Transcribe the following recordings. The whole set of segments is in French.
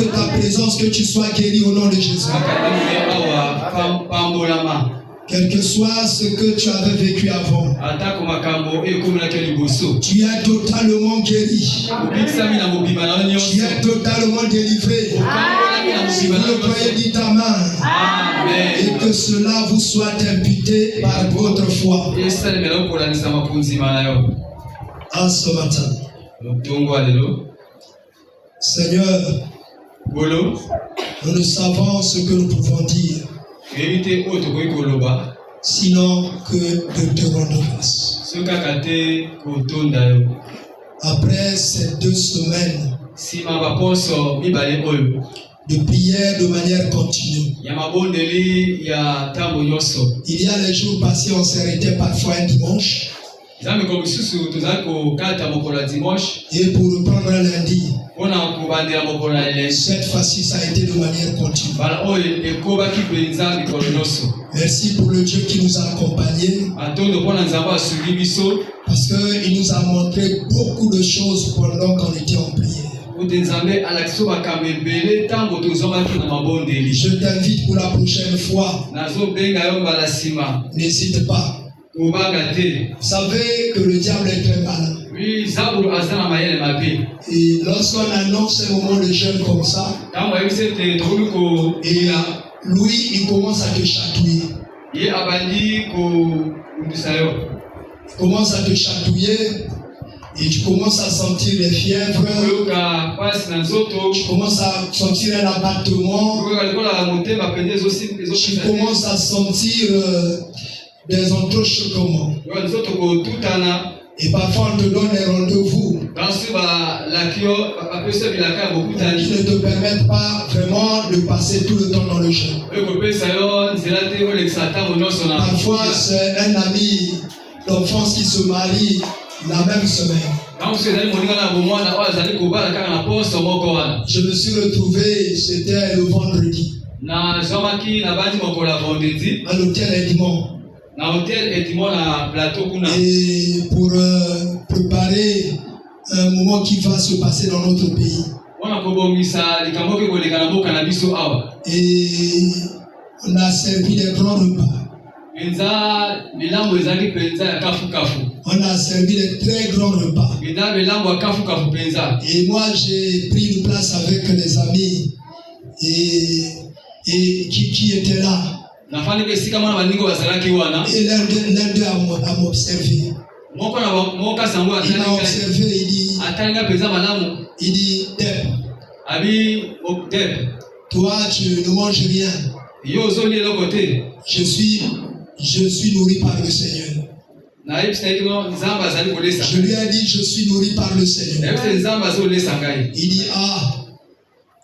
que ta présence, que tu sois guéri au nom de Jésus. Quel que soit ce que tu avais vécu avant, tu es totalement guéri. Tu es totalement délivré. Vous le croyez, dit ta main. Et que cela vous soit imputé par votre foi. À ce matin. Seigneur, nous ne savons ce que nous pouvons dire, sinon que de te rendre grâce. Après ces 2 semaines de prière de manière continue, il y a les jours passés, on s'arrêtait parfois un dimanche, et pour reprendre un lundi. Cette fois-ci, ça a été de manière continue. Merci pour le Dieu qui nous a accompagnés. Parce qu'il nous a montré beaucoup de choses pendant qu'on était en prière. Je t'invite pour la prochaine fois. N'hésite pas. Vous savez que le diable est très malin. Et lorsqu'on annonce un moment de jeûne comme ça, et lui, il commence à te chatouiller. Il commence à te chatouiller et tu commences à sentir les fièvres. Tu commences à sentir un abattement. Tu commences à sentir des entrochements. Et parfois on te donne des rendez-vous qui ne te permettent pas vraiment de passer tout le temps dans le jeûne. Parfois c'est un ami d'enfance qui se marie la même semaine. Je me suis retrouvé, c'était le vendredi, à l'hôtel Edmond. Et pour préparer un moment qui va se passer dans notre pays. Et on a servi des grands repas. On a servi des très grands repas. Et moi j'ai pris une place avec des amis et qui étaient là. Et l'un d'eux a m'observé. Il m'a observé, il dit Deb, toi tu ne manges rien. Je suis nourri par le Seigneur. Je lui ai dit, je suis nourri par le Seigneur.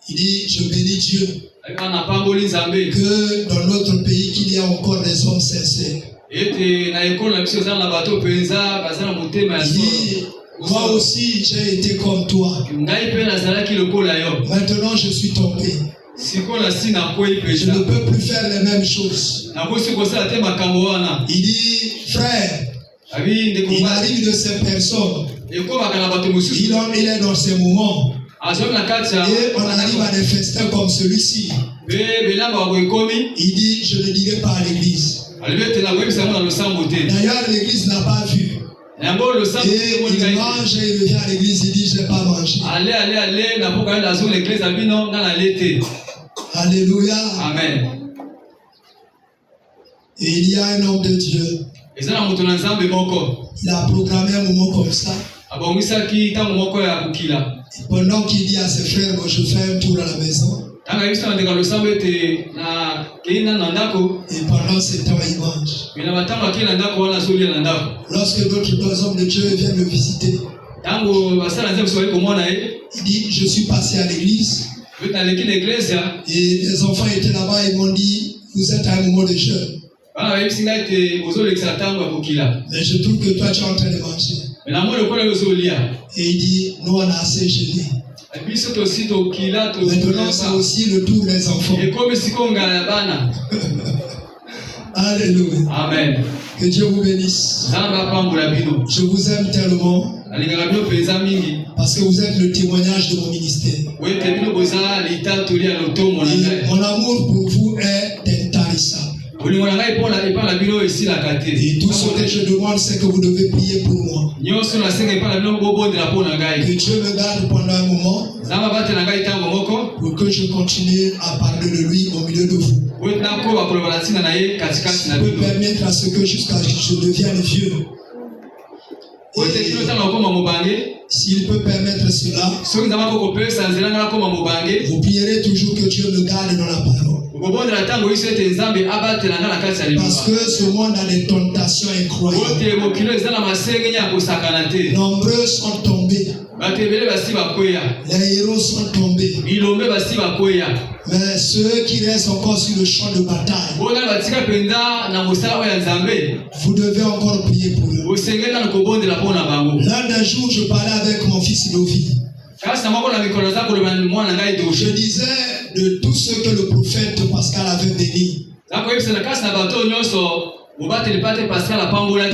Il dit, je bénis Dieu que dans notre pays qu'il y a encore des hommes sincères. Il dit, moi aussi j'ai été comme toi. Maintenant je suis tombé. Je ne peux plus faire les mêmes choses. Il dit, frère, il arrive de ces personnes. Il est dans ces moments. Et on arrive à des festins comme celui-ci. Il dit, je ne dirai pas à l'église. D'ailleurs, l'église n'a pas vu. Et il mange et il revient à l'église, il dit, je n'ai pas mangé. Alléluia. Amen. Et il y a un homme de Dieu. Il a programmé un moment comme ça. Et pendant qu'il dit à ses frères, moi je fais un tour à la maison. Et pendant ce temps, il mange. Lorsque d'autres hommes de Dieu viennent me visiter, il dit, je suis passé à l'église. Et les enfants étaient là-bas et m'ont dit, vous êtes à un moment de jeûne. Mais je trouve que toi tu es en train de manger. Et il dit, nous on a assez jeûné. Maintenant c'est aussi le tour des enfants. Alléluia. Amen. Que Dieu vous bénisse. Je vous aime tellement parce que vous êtes le témoignage de mon ministère. Et mon amour pour vous est intarissable. Et tout ce que je demande, c'est que vous devez prier pour moi. Que Dieu me garde pendant un moment pour que je continue à parler de lui au milieu de vous. S'il peut permettre à ce que jusqu'à ce que je devienne vieux. S'il peut permettre cela, vous prierez toujours que Dieu me garde dans la parole. Parce que ce monde a des tentations incroyables. Nombreux sont tombés. Les héros sont tombés. Mais ceux qui restent encore sur le champ de bataille, vous devez encore prier pour eux. L'un des jours, je parlais avec mon fils Lovi. Je disais de tout ce que le prophète Pascal avait béni.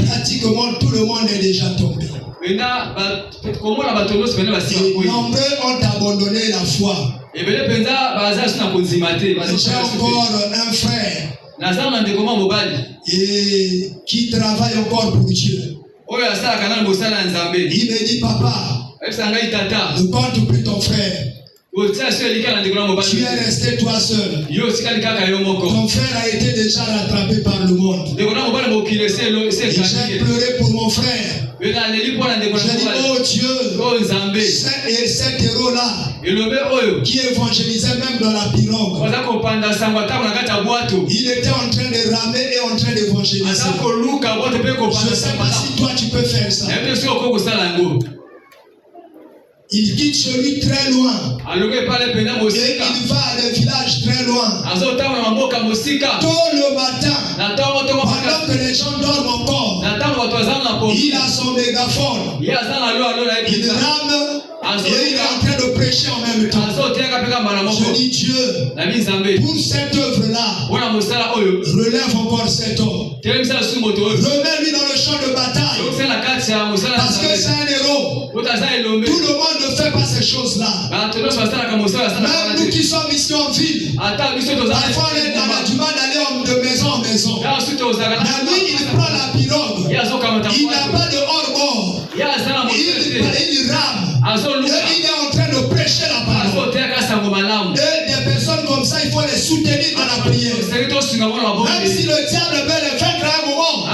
Pratiquement tout le monde est déjà tombé. Et nombreux ont abandonné la foi. J'ai encore un frère qui travaille encore pour Dieu. Il me dit, papa, ne compte plus ton frère. Tu es resté toi seul. Ton frère a été déjà rattrapé par le monde. Et j'ai pleuré pour mon frère. J'ai dit, oh Dieu, cet héros-là qui évangélisait même dans la pirogue, il était en train de ramer et en train d'évangéliser. Je ne sais pas si toi tu peux faire ça. Il quitte chez lui très loin. Et il va à des villages très loin. Tôt le matin, pendant que les gens dorment encore, il a son mégaphone. Il rame et il est en train de prêcher en même temps. Je dis Dieu, pour cette œuvre-là, relève encore cet homme. Remets-lui dans le champ de bataille. Parce que c'est un héros. Tout le monde ne fait pas ces choses-là. Même nous qui sommes ici en ville, parfois on a du mal d'aller de maison en maison. Mais lui, il prend la pirogue. Il n'a pas de hors-bord. Il rame. Et il est en train de prêcher la parole. Et des personnes comme ça, il faut les soutenir dans la prière. Même si le diable veut les vaincre à un moment, on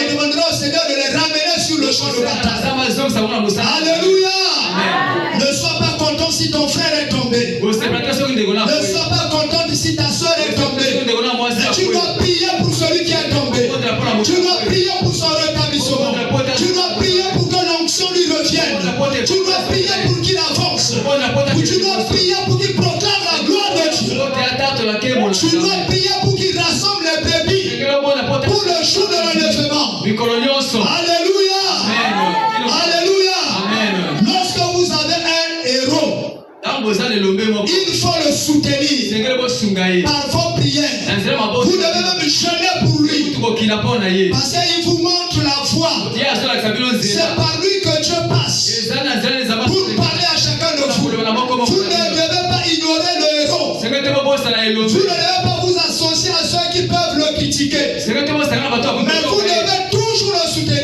demandera au Seigneur de les ramener sur le champ de bataille. Alléluia. Ne sois pas content si ton frère est tombé. Ne sois pas content si ta soeur est tombée. Mais tu dois prier pour celui qui est tombé. Tu dois prier pour son rétablissement. Tu dois prier pour que l'onction lui revienne. Tu dois prier pour qu'il avance. Tu dois prier pour qu'il proclame la gloire de Dieu. Tu dois prier pour qu'il rassemble les brebis pour le jour de l'enlèvement. Alléluia. Alléluia. Lorsque vous avez un héros, il faut le soutenir par vos prières. Vous devez même jeûner pour lui. Parce qu'il vous montre la voie. C'est par lui que Dieu passe pour parler à chacun de vous. Vous ne devez pas ignorer le héros. Vous ne devez pas vous associer à ceux qui peuvent le critiquer. Mais vous devez toujours le soutenir.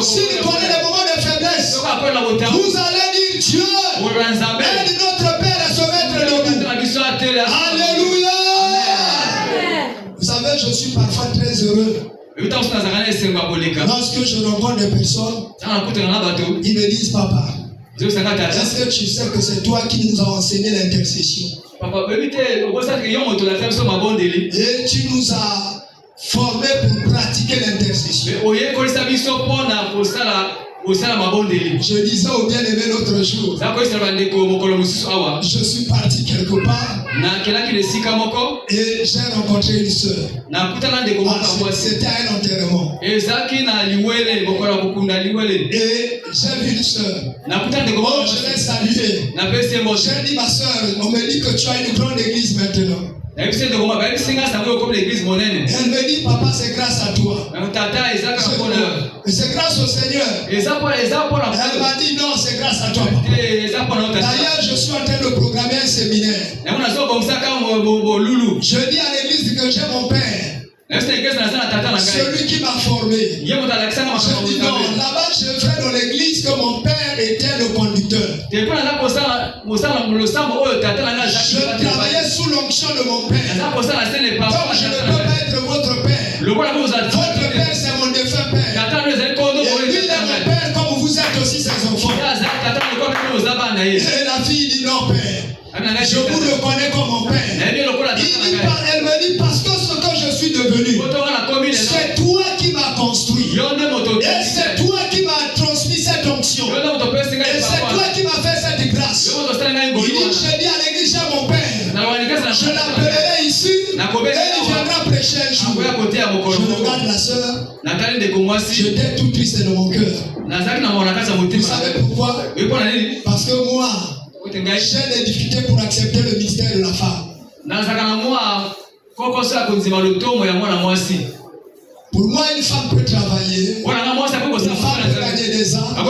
S'il connaît les moments de faiblesse, vous allez dire Dieu aide notre Père à se mettre debout. Alléluia. Vous savez, je suis parfois très heureux. Lorsque je rencontre des personnes, ils me disent, papa, est-ce que tu sais que c'est toi qui nous as enseigné l'intercession? Et tu nous as formés pour pratiquer l'intercession. Je disais au bien-aimé l'autre jour, je suis parti quelque part et j'ai rencontré une soeur. C'était un enterrement. Et j'ai vu une soeur. Oh, je l'ai saluée. J'ai dit, ma soeur, on me dit que tu as une grande église maintenant. Elle me dit, papa, c'est grâce à toi. Et c'est grâce au Seigneur. Elle m'a dit, non, c'est grâce à toi. D'ailleurs, je suis en train de programmer un séminaire. Je dis à l'église que j'ai mon père. Celui qui m'a formé. Je dis non, là-bas je fais dans l'église que mon père était le conducteur. Je travaillais sous l'onction de mon père. Donc je ne peux pas être votre père. Votre père c'est mon défunt père. Et lui est mon père comme vous êtes aussi ses enfants. Et la fille dit non père. Je vous reconnais comme mon père. Elle me dit parce que ce que je suis devenu, c'est toi qui m'as construit. Et c'est toi qui m'as transmis cette onction. Et c'est toi qui m'as fait cette grâce. Il dit, je dis à l'église à mon père, je l'appellerai ici et il viendra prêcher un jour. Je regarde la sœur, j'étais tout triste de mon cœur. Vous savez pourquoi? Parce que moi, j'ai des difficultés pour accepter le mystère de la femme. Pour moi, une femme peut travailler, une femme peut gagner des armes, elle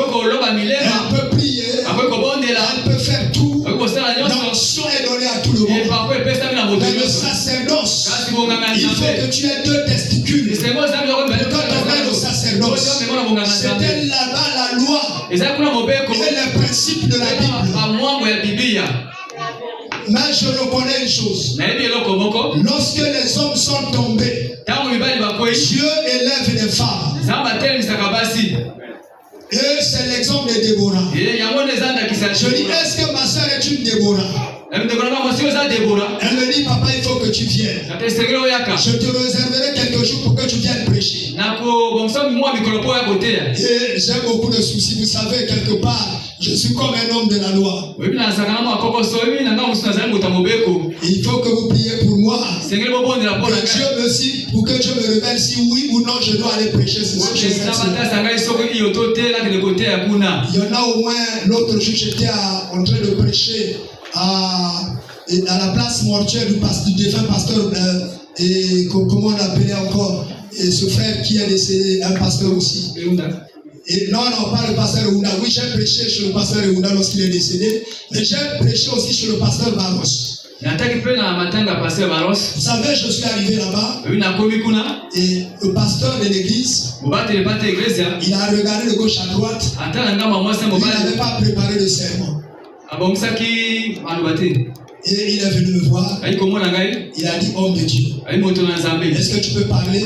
peut prier, elle peut faire tout. L'onction est donnée à tout le monde. Mais le sacerdoce, il faut que tu aies deux testicules. Quand on est au sacerdoce, c'était là-bas la loi et les principes de la Bible. Mais je reconnais une chose. Lorsque les hommes sont tombés, Dieu élève les femmes. Et c'est l'exemple de Déborah. Je dis, est-ce que ma soeur est une Déborah? Elle me dit, papa, il faut que tu viennes. Je te réserverai quelques jours pour que tu viennes prêcher. Et j'ai beaucoup de soucis. Vous savez, quelque part, je suis comme un homme de la loi. Il faut que vous priez pour moi. Pour que Dieu me révèle si oui ou non je dois aller prêcher ce sujet. Il y en a au moins, l'autre jour, j'étais en train de prêcher à la place mortuaire du défunt pasteur, et comment on l'appelait encore, et ce frère qui est décédé, un pasteur aussi. Et non, pas le pasteur Ouna. Oui, j'ai prêché sur le pasteur Ouna lorsqu'il est décédé, mais j'ai prêché aussi sur le pasteur Baros. Vous savez, je suis arrivé là-bas et le pasteur de l'église, il a regardé de gauche à droite, il n'avait pas préparé le sermon. Et il est venu me voir, il a dit, homme de Dieu, est-ce que tu peux parler?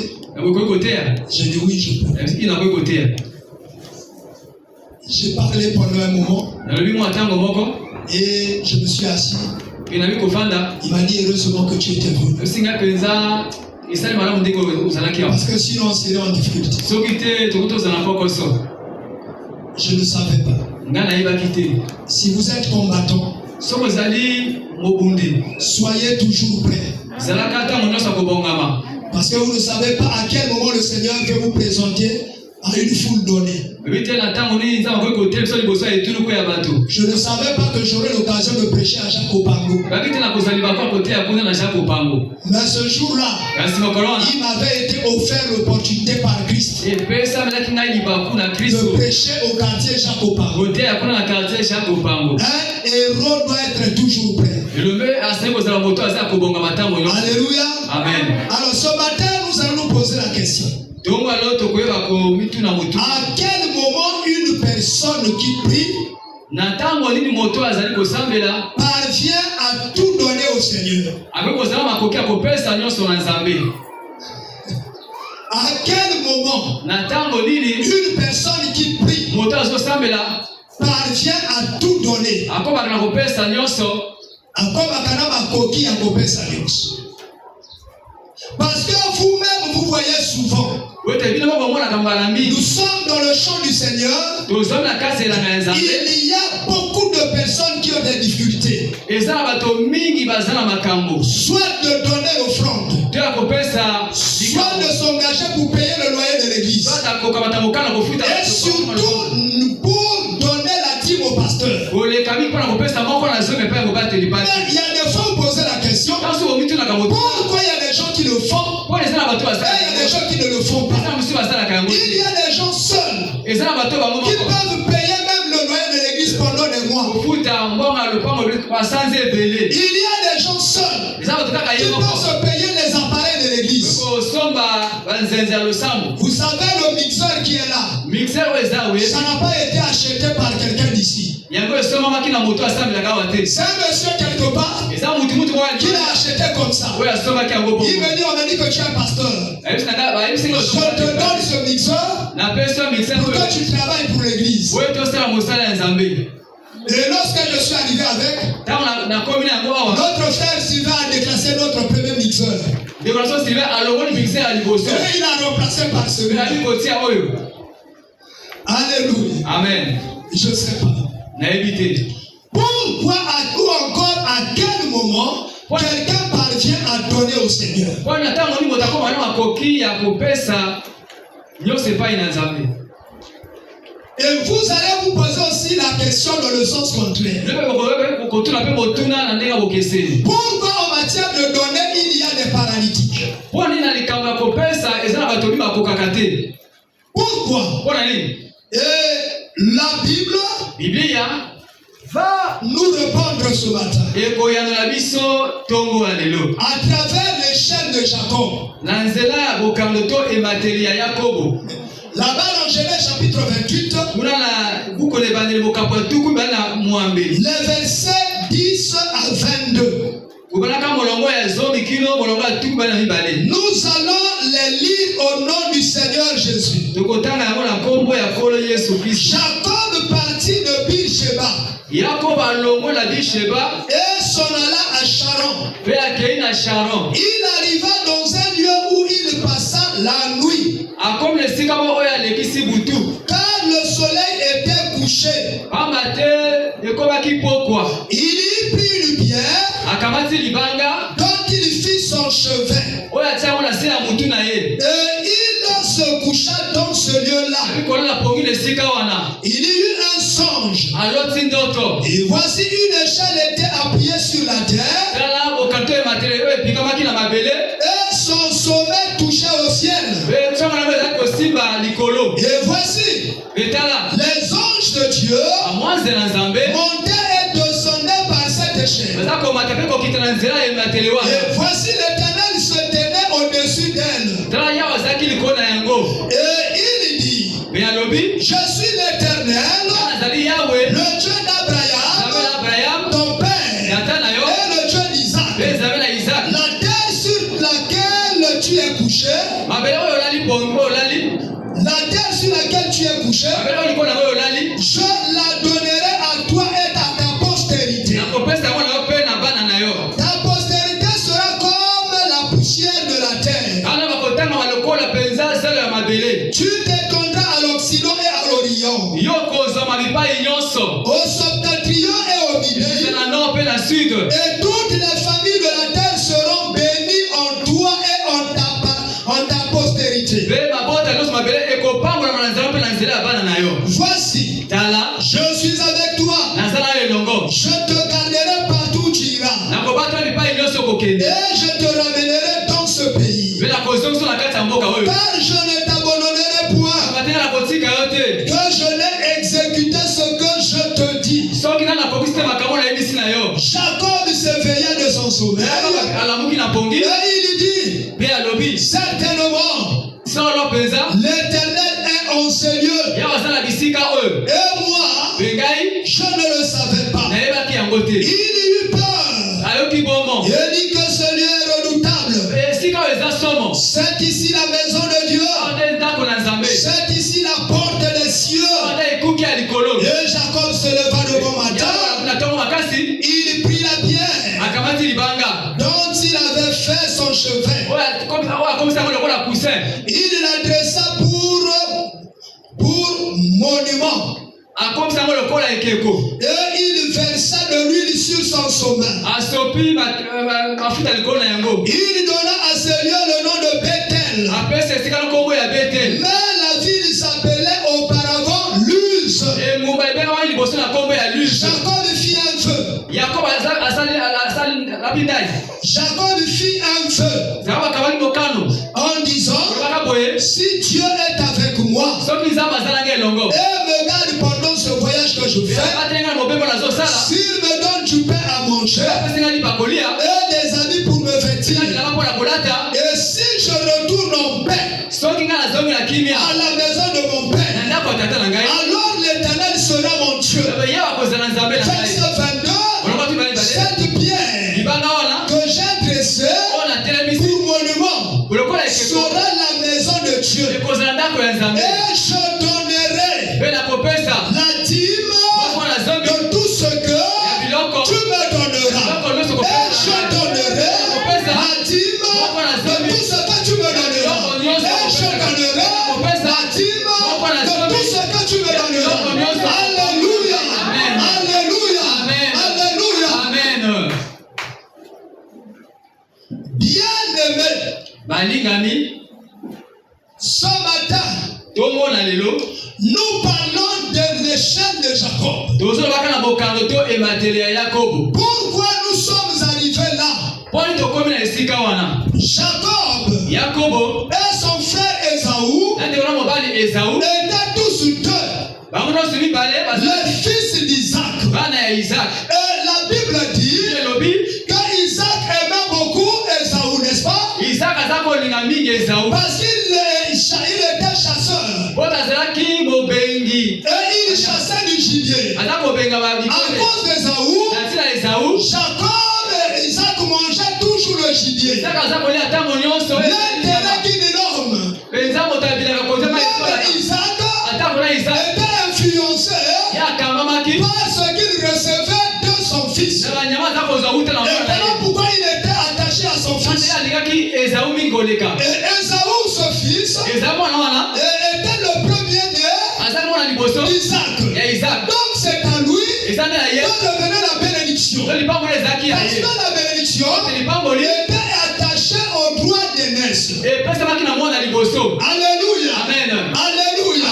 J'ai dit oui, je peux. J'ai parlé pendant un moment et je me suis assis. Il m'a dit heureusement que tu étais venu. Parce que sinon on serait en difficulté. Je ne savais pas. Si vous êtes combattant, soyez toujours prêts. Parce que vous ne savez pas à quel moment le Seigneur veut vous présenter à une foule donnée. Je ne savais pas que j'aurais l'occasion de prêcher à Jacques Opango. Mais ce jour-là, il m'avait été offert l'opportunité par Christ de prêcher au quartier Jacques Opango. Un héros doit être toujours prêt. Alléluia. Amen. Alors ce matin, nous allons nous poser la question. À quel moment une personne qui prie parvient à tout donner au Seigneur? À quel moment une personne qui prie parvient à tout donner? Parce que vous-même, vous voyez souvent, nous sommes dans le champ du Seigneur. Il y a beaucoup de personnes qui ont des difficultés. Soit de donner l'offrande, soit de s'engager pour payer le loyer de l'église. Et surtout pour donner la dîme au pasteur. Mais il y a des fois vous posez la question, font pas. Il y a des gens seuls qui peuvent payer même le loyer de l'église pendant des mois. Il y a des gens seuls qui peuvent se payer les appareils de l'église. Vous savez le mixeur qui est là, ça n'a pas été acheté par quelqu'un d'ici. C'est un monsieur quelque part qui l'a acheté comme ça. Il me dit, on m'a dit que tu es un pasteur. Je te donne ce mixeur pour que tu travailles pour l'église. Et lorsque je suis arrivé avec, notre frère Sylvain a déclassé notre premier mixeur. Et il a remplacé par celui-là. Alléluia. Amen. Je ne sais pas. Pourquoi ou encore à quel moment quelqu'un parvient à donner au Seigneur? Et vous allez vous poser aussi la question dans le sens contraire. Pourquoi en matière de donner il y a des paralytiques? Pourquoi? Et la Bible va nous répondre ce matin à travers l'échelle de Jacob. Là-bas dans Genèse chapitre 28, les versets 10 à 22. Nous allons les lire au nom du Seigneur Jésus. Jacob partit de Beersheba et s'en alla à Charan. Il arriva dans un lieu où il passa la nuit, car le soleil était couché. Il y prit une pierre dont il fit son chevet. Et il se coucha dans ce lieu-là. Il y eut un songe. Et voici une échelle était appuyée sur la terre. Et son sommet touchait au ciel. Et voici les anges de Dieu montaient et descendaient par cette échelle. Et voici l'Éternel se tenait au-dessus d'elle. Et il dit, je suis l'Éternel, le Dieu d'Abraham, ton père, et le Dieu d'Isaac. La terre sur laquelle tu es couché, je la donnerai à toi et à ta postérité. Ta postérité sera comme la poussière de la terre. Tu t'étendras à l'Occident et à l'Orient, au septentrion et au midi, et toutes les familles de la terre seront bénies en toi et en ta postérité. Voici, je suis avec toi. Je te garderai partout où tu iras. Et je te ramènerai dans ce pays. Car je ne t'abandonnerai point, que je n'ai exécuté ce que je te dis. Jacob s'éveilla de son sommeil. Et il dit, certainement, l'Éternel est en ce lieu. Et moi, je ne le savais pas. Il eut peur. Il dit que ce lieu est redoutable. C'est ici la maison de Dieu. C'est ici la porte des cieux. Et Jacob se leva de bon matin. Il prit la pierre dont il avait fait son chevet. Il l'adressa pour monument. Et il versa de l'huile sur son sommet. Il donna à ce lieu le nom de Bethel. Mais la ville s'appelait auparavant Luz. Jacob fit un feu. Jacob fit un feu en disant, si Dieu est avec moi et me garde pendant ce voyage que je fais, s'il me donne du pain à manger et des habits pour me vêtir, et si je retourne en paix à la maison de mon père, alors l'Éternel sera mon Dieu. Verset 22, cette pierre que j'ai dressée pour monument sera la maison de Dieu. Et je donnerai la dîme de tout ce que tu me donneras. Et je donnerai la dîme de tout ce que tu me donneras. Et je donnerai la dîme de tout ce que tu me donneras. Alléluia. Alléluia. Alléluia. Bien-aimé, ce matin, nous parlons de l'échelle de Jacob. Pourquoi nous sommes arrivés là? Jacob et son frère Ésaü étaient tous deux les fils d'Isaac. Et la Bible dit que Isaac aimait beaucoup Ésaü, n'est-ce pas? Parce qu'il était chasseur. Et il chassait du gibier. À cause d'Ésaü, Jacob et Isaac mangeaient toujours le gibier. L'intérêt qu'il énorme. Même Isaac était influencé par ce qu'il recevait de son fils. Et voilà pourquoi il était attaché à son fils. Et Ésaü, ce fils, était le premier-né d'Isaac. Donc c'est à lui que devenait la bénédiction. Parce que la bénédiction était attachée au droit d'aînesse. Alléluia. Alléluia.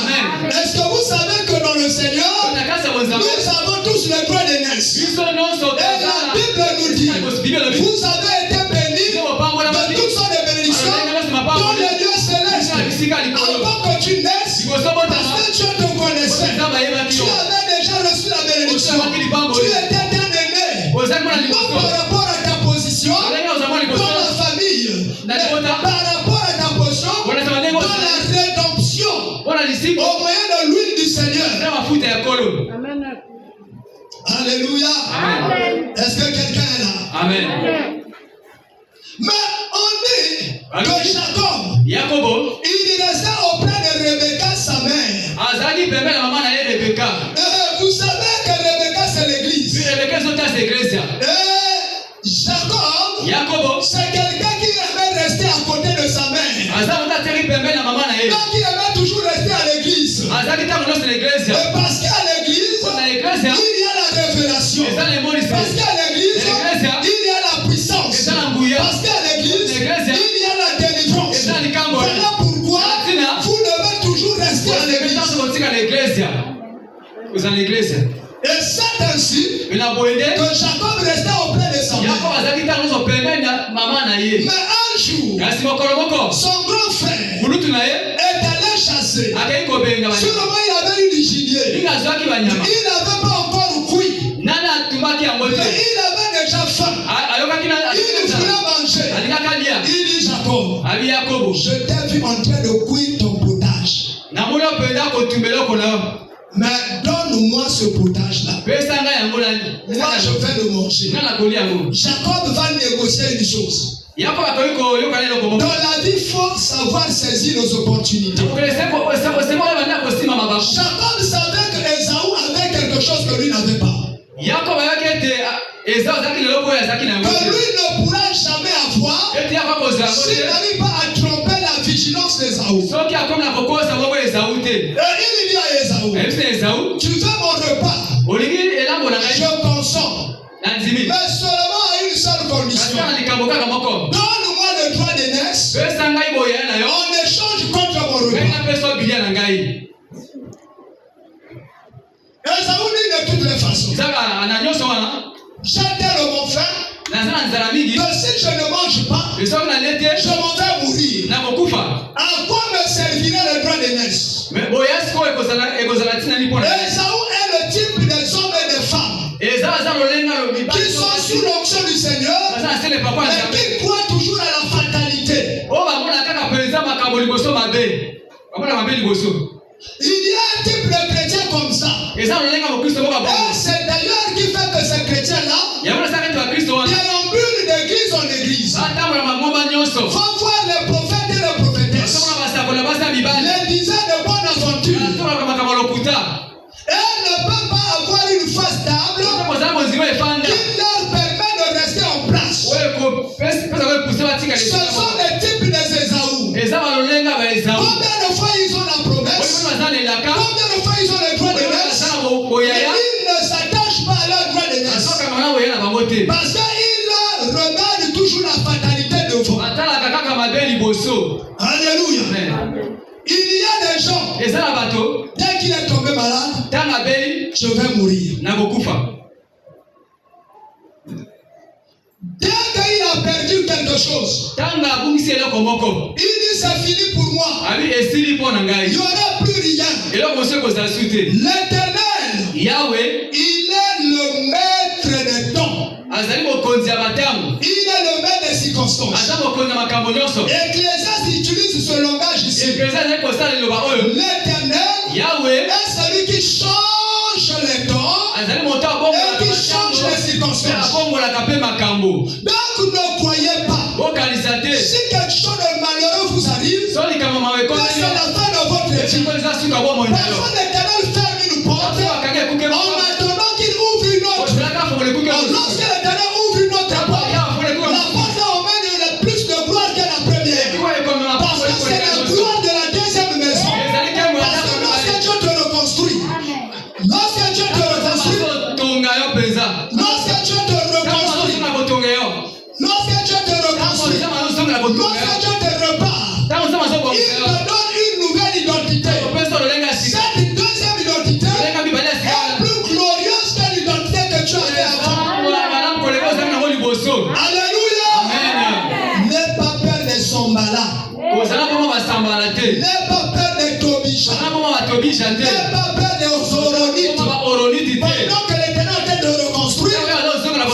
Est-ce que vous savez que dans le Seigneur, nous avons tous le droit d'aînesse? Et la Bible nous dit, vous avez été bénis de toutes sortes de bénédictions dans les lieux célestes. Avant que tu naisses, parce que Dieu te connaissait, tu avais déjà reçu la bénédiction. Tu étais un aîné. Pas par rapport à ta position dans la famille, mais par rapport à ta position dans la rédemption au moyen de l'huile du Seigneur. Amen. Alléluia. Amen. Est-ce que quelqu'un est là? Amen. Mais on dit que Jacob, il restait auprès de Rebecca, sa mère. Vous savez que Rebecca, c'est l'église. Et Jacob, c'est quelqu'un qui aimait rester à côté de sa mère. Donc il aimait toujours rester à l'église. Et parce qu'à l'église, il y a la révélation. Parce qu'à l'église, il y a la puissance. Parce qu'à l'église, il y a la délivrance. Voilà pourquoi vous devez toujours rester à l'église. Et c'est ainsi que Jacob restait auprès de sa mère. Mais un jour, son grand frère est allé chasser. Sur le moment, il avait eu du gibier. Il n'avait pas encore cuit. Mais il avait déjà faim. Il voulait manger. Il dit Jacob, je t'ai vu en train de cuire ton potage. Mais donne-moi ce potage-là. Moi, je vais le manger. Jacob va négocier une chose. Dans la vie, il faut savoir saisir nos opportunités. Jacob savait que Ésaü avait quelque chose que lui n'avait pas. Que lui ne pourra jamais avoir s'il n'arrive pas à tromper la vigilance d'Ésaü. Et il dit à Ésaü, tu veux mon repas? Je consens. Mais seulement à une seule condition. Donne-moi le droit d'aînesse en échange contre mon repas. Ésaü dit de toutes les façons, j'ai tellement faim que si je ne mange pas, je m'en vais mourir. À quoi me sert Esaü est le type des hommes et des femmes qui sont sous l'onction du Seigneur, mais qui croient toujours à la fatalité. Il y a un type de chrétien comme ça. Et c'est d'ailleurs qui fait que ces chrétiens-là déambulent d'église en église. Faut voir les prophètes et les prophétesses, les dizaines de bonnes aventures. Elles ne peuvent pas avoir une foi stable qui leur permet de rester en place. Ce sont les types des Esaü. Combien de fois ils ont la promesse? Combien de fois ils ont le droit de naître? Et ils ne s'attachent pas à leur droit de naître. Parce qu'ils regardent toujours la fatalité devant. Alléluia. Il y a des gens, dès qu'il est tombé malade, je vais mourir. Dès qu'il a perdu quelque chose, il dit c'est fini pour moi. Il n'y aura plus rien. L'Éternel, il est le maître des temps. Il est le maître des circonstances. Ecclésiaste utilise ce langage ici. L'Éternel est celui qui change les temps et qui change les circonstances. Donc ne croyez pas. Si quelque chose de malheureux vous arrive, c'est la fin de votre vie. Parfois l'Éternel ferme une porte en attendant qu'il ouvre une autre. Lorsque l'Éternel ouvre une autre porte, la porte emmène plus de gloire que la première. Parce que c'est la gloire de la deuxième maison. Parce que lorsque Dieu te reconstruit, lorsque Dieu te reconstruit, lorsque Dieu te reconstruit, lorsque Dieu te repart, il te donne une nouvelle identité. Cette deuxième identité est plus glorieuse que l'identité que tu avais avant. Alléluia. N'aie pas peur des Sambala. N'aie pas peur des Tobisha. N'aie pas peur des Zoronites. Pendant que l'Éternel est en train de reconstruire,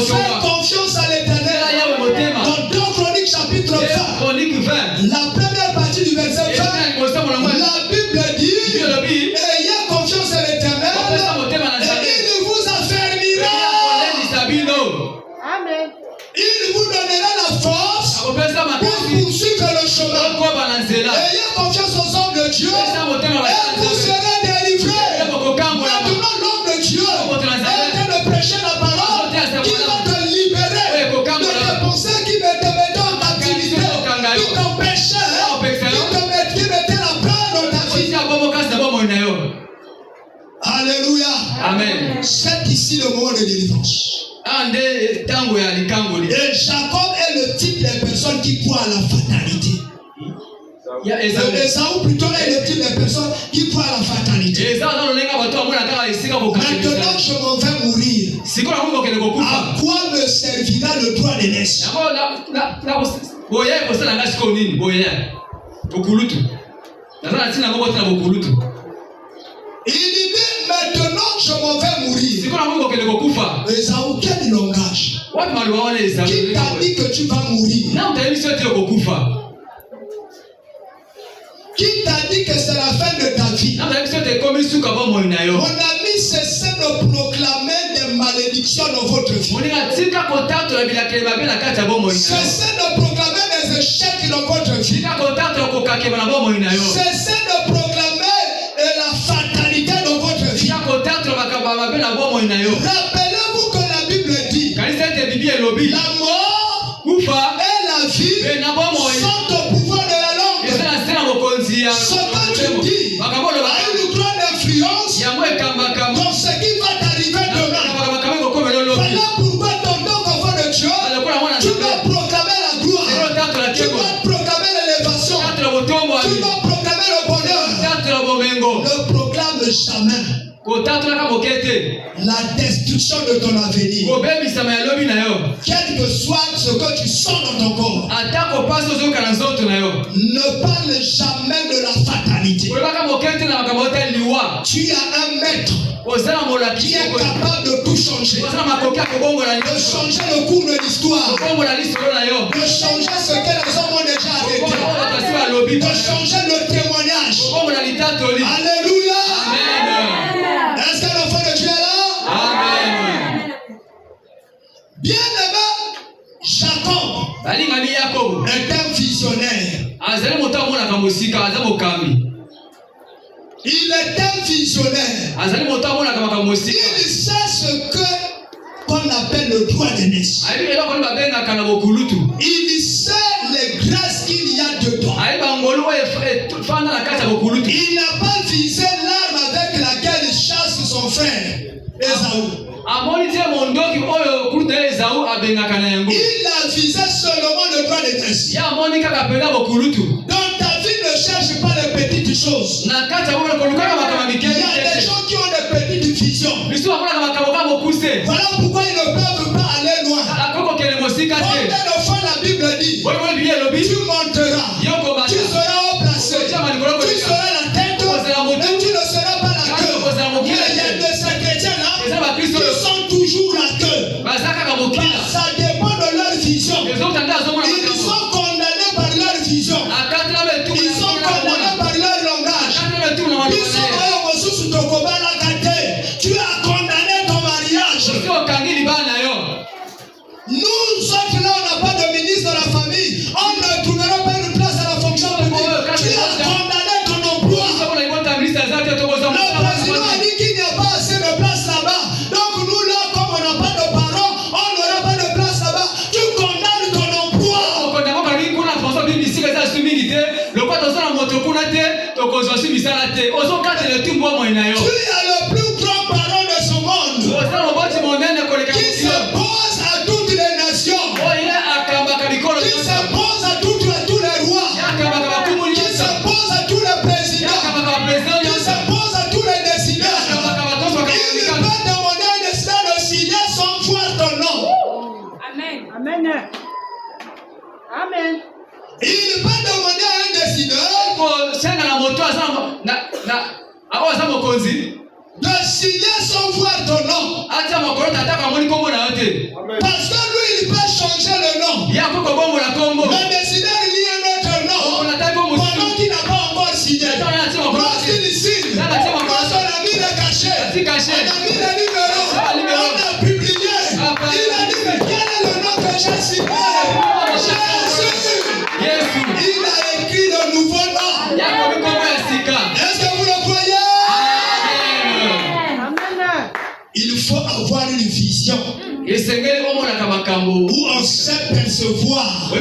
fais confiance à l'Éternel. Dans 2 Chroniques chapitre 20, la première partie du verset 20, la Bible dit: ayez confiance à l'Éternel et il vous affermira. Amen. Il vous donnera la force pour poursuivre le chemin. Ayez confiance aux hommes de Dieu et vous serez délivrés. Maintenant l'homme de Dieu est en train de prêcher la parole qui va te libérer de tes pensées qui te mettaient en captivité, qui t'empêchaient, qui mettaient la peur dans ta vie. Alléluia. Amen. C'est ici le moment de délivrance. Et Jacob est le type de personne qui croit à la fatalité. Esaü plutôt est le type de personne qui croit à la fatalité. Maintenant je m'en vais mourir. À quoi me servira le droit de naissance? Il dit maintenant je m'en vais mourir. Esaü, quel langage? Qui t'a dit que tu vas mourir? Qui t'a dit que c'est la fin de ta vie? Mon ami, cessez de proclamer des malédictions dans votre vie. Cessez de proclamer des échecs dans votre vie. Cessez de proclamer la fatalité dans votre vie. Rappelez-vous que la Bible dit: la mort et la vie sont au pouvoir de la langue. Ce que tu dis a une grande influence dans ce qui va t'arriver demain. Voilà pourquoi ton nom enfant de Dieu, tu dois proclamer la gloire, tu dois proclamer l'élévation, tu dois proclamer le bonheur. Ne proclame jamais la destruction de ton avenir. Quel que soit ce que tu sens dans ton corps, ne parle jamais de la fatalité. Tu as un maître qui est capable de tout changer. De changer le cours de l'histoire. De changer ce que les hommes ont déjà arrêté. De changer le témoignage. Alléluia. Est-ce que l'enfant de Dieu est là? Amen. Bien aimé, Jacob est un visionnaire. Il est un visionnaire. Il sait ce qu'on appelle le droit des nations. Il sait les grâces qu'il y a dedans. Il n'a pas visé l'arme avec laquelle il chasse son frère Ésaü. Il a visé seulement le droit des nations. Donc ta vie ne cherche pas les petites choses. Il y a des gens qui ont des petites visions. Voilà pourquoi ils ne peuvent pas aller loin. Comme une fois la Bible dit, tu monteras, tu seras haut placé, tu seras la tête, mais tu ne seras pas la queue. Il y a de ces chrétiens-là qui sont toujours la queue. Ça dépend de leur vision. Ils sont condamnés par leur vision. Ils sont condamnés par leur langage. Tu as condamné ton mariage. Nous autres là, on n'a pas de ministre de la famille. On ne tournera pas une place à la fonction publique. Tu as condamné ton emploi. Le président a dit qu'il n'y a pas assez de place là-bas. Donc nous là, comme on n'a pas de parents, on n'aura pas de place là-bas. Tu condamnes ton emploi. Tu es le plus grand parent de ce monde qui se pose à toutes les nations, qui se pose à tous les rois, qui se pose à tous les présidents, qui se pose à tous les décideurs. Il peut demander un décideur de signer sans voir ton nom. Amen. Amen. Amen. Il peut demander à un décideur de signer sans voir ton nom. Parce que lui, il peut changer le nom. Le décideur lit un autre nom pendant qu'il n'a pas encore signé. Lorsqu'il signe, lorsqu'on a mis le cachet, on a mis le numéro, on a publié. Il a dit, mais quel est le nom que j'ai signé? Jésus. Il a écrit le nouveau nom. Est-ce que vous le croyez? Il faut avoir une vision où on sait percevoir de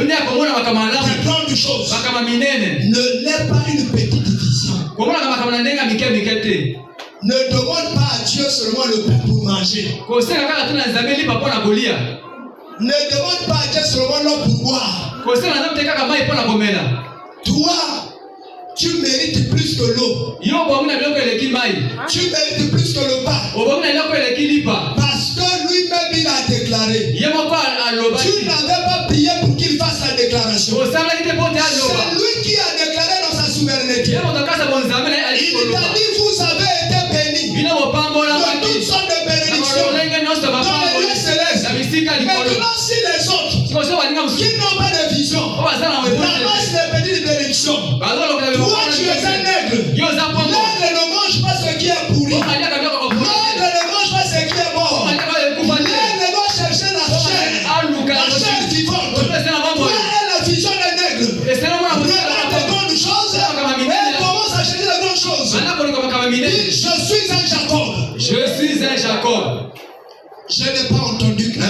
grandes choses. Ne l'est pas une petite vision. Ne demande pas à Dieu seulement le pain pour manger. Ne demande pas à Dieu seulement l'eau pour boire. Toi, tu mérites plus que l'eau. Tu mérites plus que le pain. Parce que lui-même il a déclaré. Tu n'avais pas prié pour qu'il fasse la déclaration. C'est lui qui a déclaré dans sa souveraineté. Il t'a dit, vous avez été bénis de toutes sortes de bénédictions dans les lieux célestes. Maintenant, si les autres qui n'ont pas de vision ramassent les petites bénédictions, toi tu es un nègre. Nègre ne mange pas ce qui est pourri. Nègre ne mange pas ce qui est mort. Nègre doit chercher la chair vivante. Toi est la vision des nègres. Regarde les grandes choses et commence à chercher les grandes choses. Dis, je suis un Jacob. Je n'ai pas entendu que un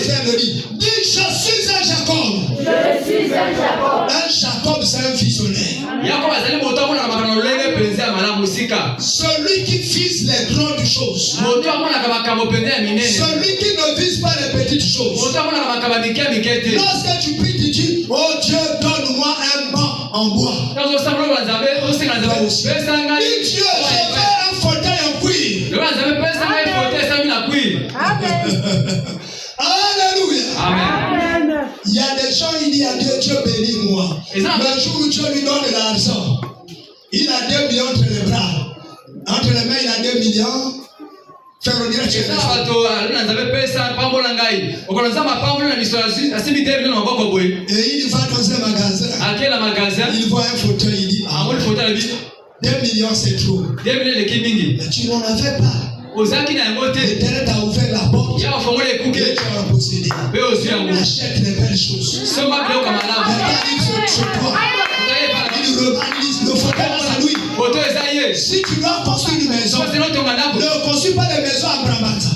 frère me dit, dis, je suis un Jacob. Un Jacob, c'est un visionnaire. Celui qui vise les grandes choses. Celui qui ne vise pas les petites choses. Lorsque tu pries, tu dis, oh Dieu, donne-moi un banc en bois. Dis Dieu, je veux un fauteuil en cuir. Alléluia. Amen. Il y a des gens, il dit à Dieu, Dieu bénis moi. Le jour où Dieu lui donne l'argent, Il a 2 millions entre les bras. Entre les mains, il a 2 millions. Faire le direct. Et il va dans un magasin. Il voit un fauteuil. Il dit 2 millions c'est trop. Mais tu n'en avais pas. L'Éternel t'a ouvert la porte. Et tu as possédé. Achète les belles choses. Le fauteuil à lui. Si tu dois construire une maison, ne construis pas des maisons à Bramata.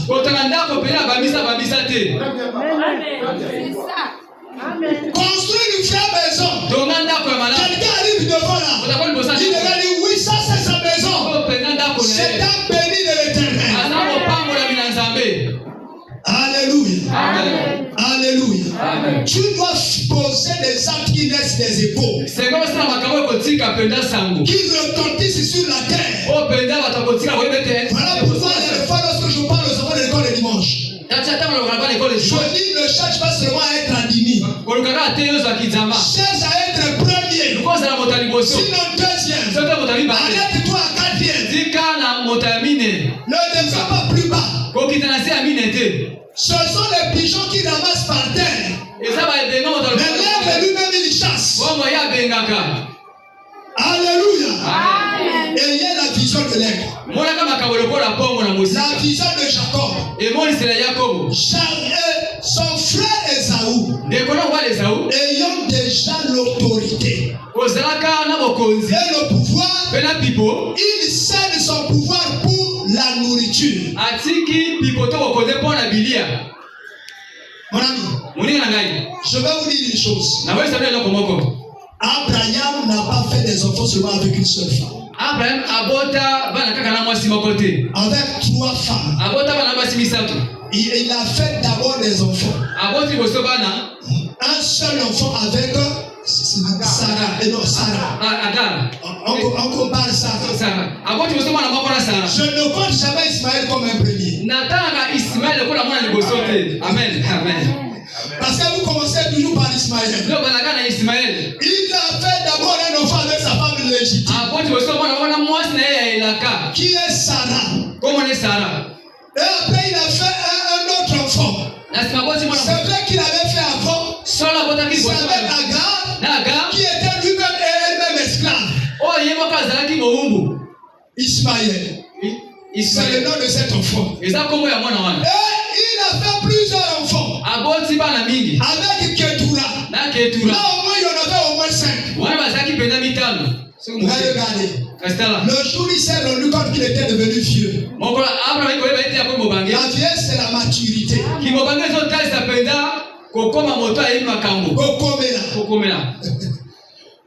Construis une vraie maison. Quelqu'un arrive devant là. Il va dire oui, ça c'est sa maison. C'est un béni de l'Éternel. Alléluia. Amen. Alléluia. Amen. Tu dois poser des actes qui naissent des épaules. Qui retentissent sur la terre. Voilà pourquoi les fois lorsque je parle aux enfants de l'école le dimanche. Je dis ne cherche pas seulement à être admis. Cherche à être premier. Sinon deuxième. Arrête-toi à quatrième. Ne descends pas plus bas. Ce sont les pigeons qui ramassent par terre. Mais l'herbe lui-même il chasse. Alléluia. Ayez la vision de l'aigle. La vision de Jacob. Son frère Esaü, ayant déjà l'autorité et le pouvoir, il cède son pouvoir pour la nourriture. Mon ami, je vais vous dire une chose. Abraham n'a pas fait des enfants seulement avec une seule femme. Avec 3 femmes. Il a fait d'abord des enfants. Un seul enfant avec Sarah. Et non, Sarah. On compare Sarah. Je ne compte jamais Ismaël comme un premier. Amen. Amen. Parce que vous commencez toujours par Ismaël. Il a fait d'abord un enfant avec sa femme légitime. Qui est Sarah. Et après il a fait un autre enfant. C'est vrai qu'il avait fait avant. C'est avec Agar. Qui était lui-même et elle-même esclave. Ismaël. C'est le nom de cet enfant. Et il a fait plusieurs enfants. Avec Ketura. Là au moins il y en avait au moins 5. Regardez. Le jour il s'est rendu compte qu'il était devenu vieux. La vieillesse c'est la maturité.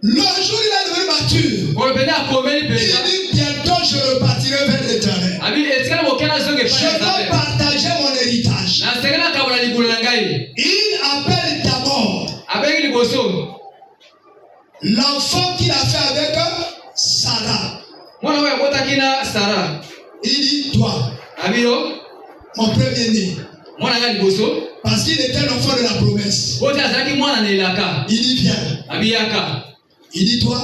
Le jour il est devenu mature. Il dit bientôt je repartirai vers l'Éternel. Je dois partager mon héritage. Il appelle d'abord l'enfant qu'il a fait avec Sarah. Il dit toi, mon premier-né. Parce qu'il était l'enfant de la promesse. Il dit viens. Il dit toi,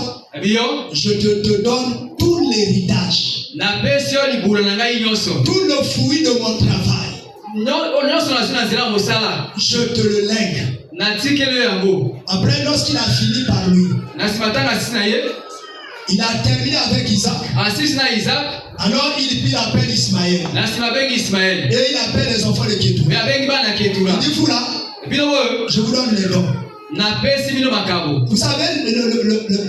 je te donne tout l'héritage. Tout le fruit de mon travail. Je te le lègue. Après, lorsqu'il a fini par lui, il a terminé avec Isaac. Alors il appelle Ismaël. Et il appelle les enfants de Ketura. Il dit vous là, je vous donne les dons. Vous savez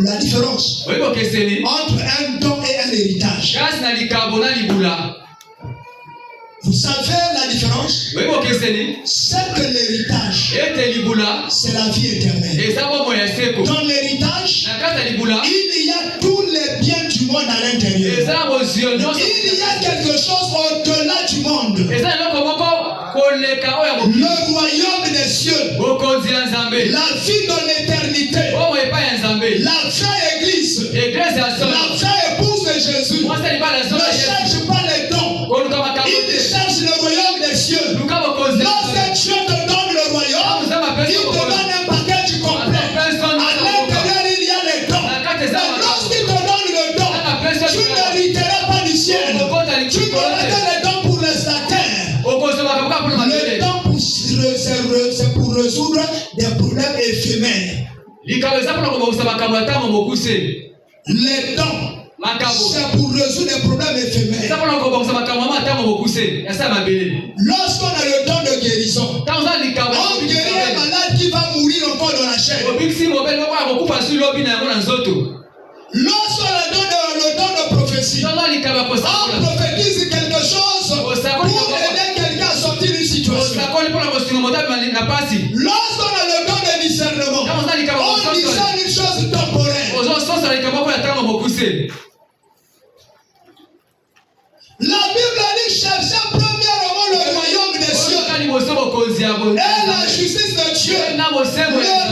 la différence entre un don et un héritage. Vous savez la différence? C'est que l'héritage, c'est la vie éternelle. Dans l'héritage, il y a tous les biens du monde à l'intérieur. Il y a quelque chose au-delà du monde. Le royaume des cieux. La vie de l'éternité. La vraie église. La vraie épouse de Jésus. Ne cherche pas les dons. Il cherche le royaume des cieux. Lorsque Dieu te donne le royaume, il te donne un paquet complet. À l'intérieur, il y a les dons. Mais lorsqu'il te donne le don, des problèmes éphémères. Les dons, c'est pour résoudre des problèmes éphémères. Lorsqu'on a le don de guérison, on guérit un malade qui va mourir encore dans la chair. Lorsqu'on a le don de prophétie, on prophétise quelque chose pour aider quelqu'un à sortir d'une situation. Lorsqu'on a le don de discernement, on discerne une chose temporaire. La Bible dit cherchez premièrement le royaume des cieux et la justice de Dieu. Le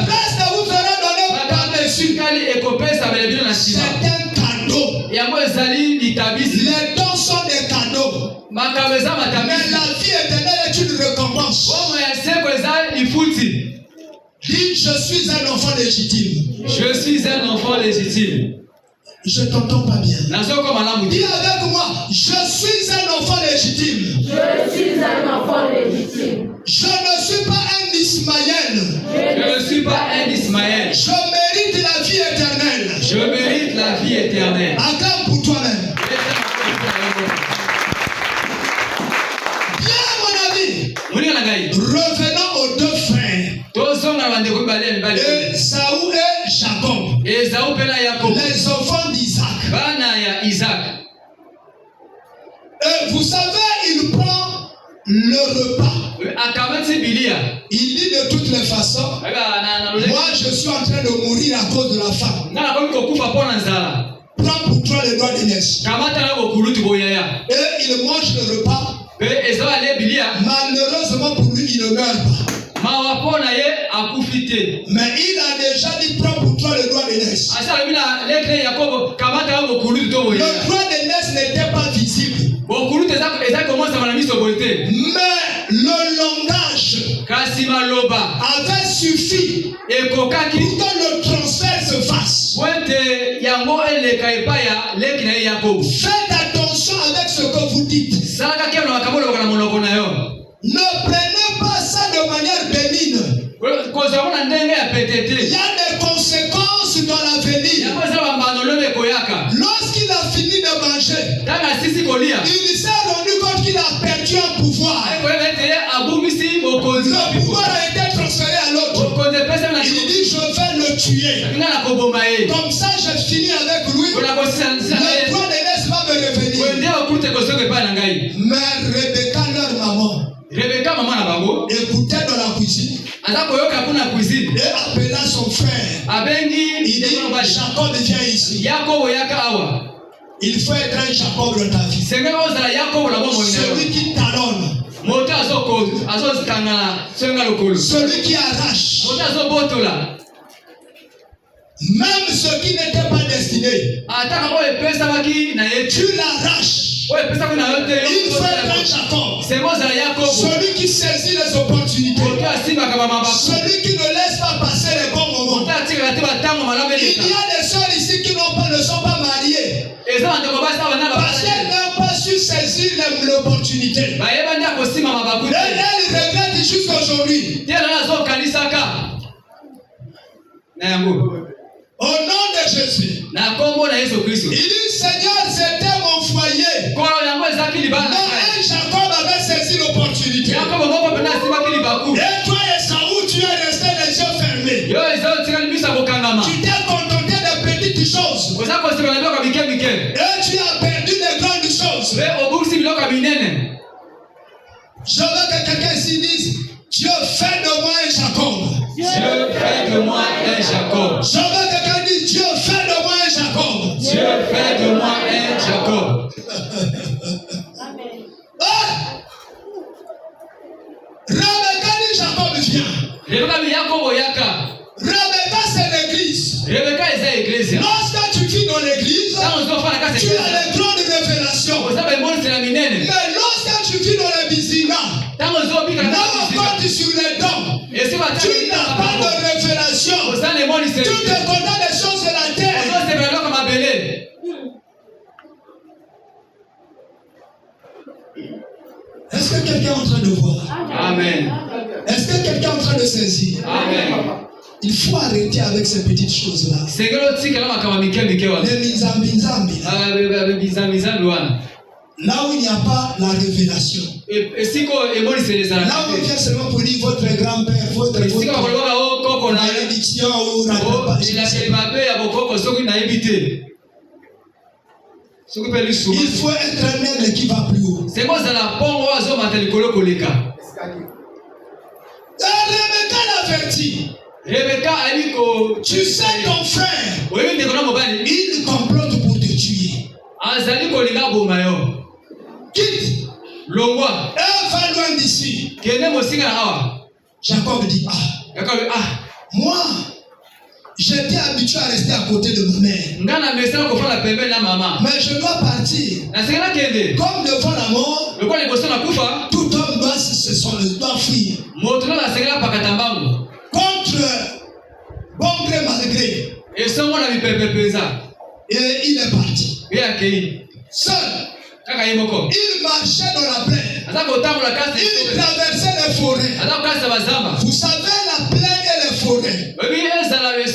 reste vous sera donné par-dessus. C'est un cadeau. Les dons sont des cadeaux. Mais la vie éternelle est une récompense. Dis, je suis un enfant légitime. Je suis un enfant légitime. Je t'entends pas bien. Dis avec moi, je suis un enfant légitime. Je suis un enfant légitime. Je ne suis pas un Ismaël. Je ne suis pas un Ismaël. Je mérite la vie éternelle. Je mérite la vie éternelle. Acclame pour toi-même. Bien, mon ami. Revenons aux deux frères. Ésaü et Jacob. Les enfants d'Isaac. Vous savez, il prend le repas. Il dit de toutes les façons, moi je suis en train de mourir à cause de la faim. Prends pour toi les doigts d'Inès. Et il mange le repas. Malheureusement pour lui, il ne meurt pas. Mais il a déjà dit prends pour toi le doigt d'Inès. Le doigt d'Inès n'était pas visible. Mais le langage avait suffi pour que le transfert se fasse. Faites attention avec ce que vous dites. Ne prenez pas ça de manière bénigne. Il y a des conséquences dans l'avenir. Lorsqu'il a fini de manger, il s'est rendu compte qu'il a perdu un pouvoir. Le pouvoir a été transféré à l'autre. Il dit je vais le tuer. Comme ça j'ai fini avec lui. Le droit d'Inès va me revenir. Mais Rebecca, leur maman, écoutait dans la cuisine. Et appela son frère. Il dit Jacob viens ici. Il faut être un Jacob dans ta vie. Celui qui talonne. Celui qui arrache. Même ce qui n'était pas destiné. Tu l'arraches. Il faut être un Jacob. Celui qui saisit les opportunités. Celui qui ne laisse pas passer les bons moments. Il y a des sœurs ici qui ne sont pas mariées. Parce qu'elles n'ont pas su saisir l'opportunité. Et elles regrettent jusqu'aujourd'hui. Au nom de Jésus. Il dit Seigneur, c'était mon foyer. Mais un Jacob avait saisi l'opportunité. Et toi, Esaü, tu es resté les yeux fermés. Tu t'es contenté des petites choses. Et tu as perdu les grandes choses. Je veux que quelqu'un ici dise Dieu fait de moi un Jacob. Dieu fait de moi un Jacob. Je veux que quelqu'un dise Dieu fait de moi un Jacob. Dieu fait de moi un Jacob. Amen. Rebecca dit Jacob vient. Rebecca c'est l'église. Lorsque tu vis dans l'église, tu as le droit de révélation. Mais lorsque tu vis dans le bisinat, là on compte sur les dons. Tu n'as pas de révélation. Tu te contentes des choses de la terre. Est-ce que que quelqu'un est en train de voir? Amen. Est-ce que quelqu'un est en train de saisir? Amen. Il faut arrêter avec ces petites choses-là. Là où il n'y a pas la révélation. Là où on vient seulement pour dire votre grand-père, votre malédiction ou il faut être un aigle qui va plus haut. Rebecca l'avertit. Tu sais ton frère, il complote pour te tuer. Quitte. Et va loin d'ici. Jacob dit, moi, j'étais habitué à rester à côté de ma mère. Mais je dois partir. Comme devant la mort, tout homme doit fuir. Contre bon gré mal gré. Et il est parti. Seul. Il marchait dans la plaine. Il traversait les forêts. Vous savez la plaine et les forêts. Le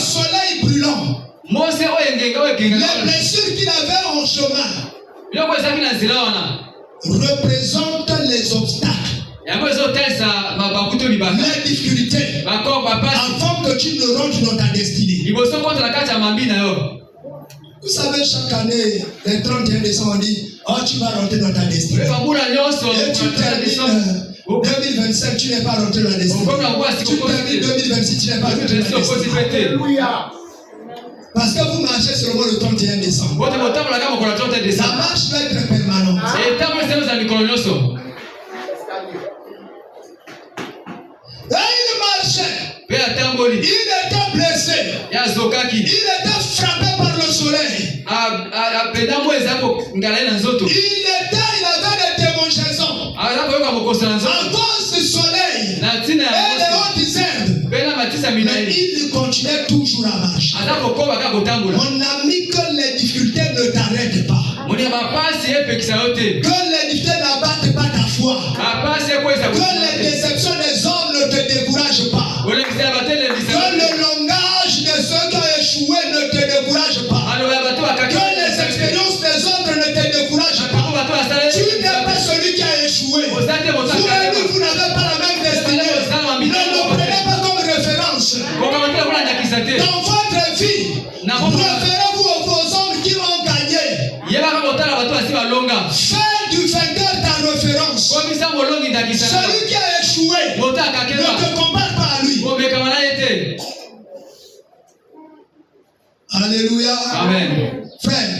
soleil brûlant. Les blessures qu'il avait en chemin représentent les obstacles. Les difficultés avant que tu ne rentres dans ta destinée. Vous savez, chaque année, le 31 décembre, on dit, oh, tu vas rentrer dans ta destinée. Et tu termines 2025, tu n'es pas rentré dans la destinée. Tu termines 2026, tu n'es pas rentré dans la destinée. Parce que vous marchez seulement le 31 décembre. La marche va être permanente. Et il marchait. Il était blessé. Il était frappé par le soleil. Il avait des démangeaisons. À cause du soleil et des hautes herbes. Mais il continuait toujours à marcher. Mon ami, que les difficultés ne t'arrêtent pas. Que les difficultés n'abattent pas ta foi. Que les déceptions des hommes ne te découragent pas. Que le langage de ceux qui ont échoué ne te décourage pas. Que les expériences des autres ne te découragent pas. Tu n'es pas celui qui a échoué. Vous et lui, vous n'avez pas la même destinée. Ne le prenez pas comme référence. Dans votre vie, référez-vous aux hommes qui ont gagné. Fais du vainqueur ta référence. Celui qui a échoué ne te compare pas à lui. Alléluia. Amen. Frère,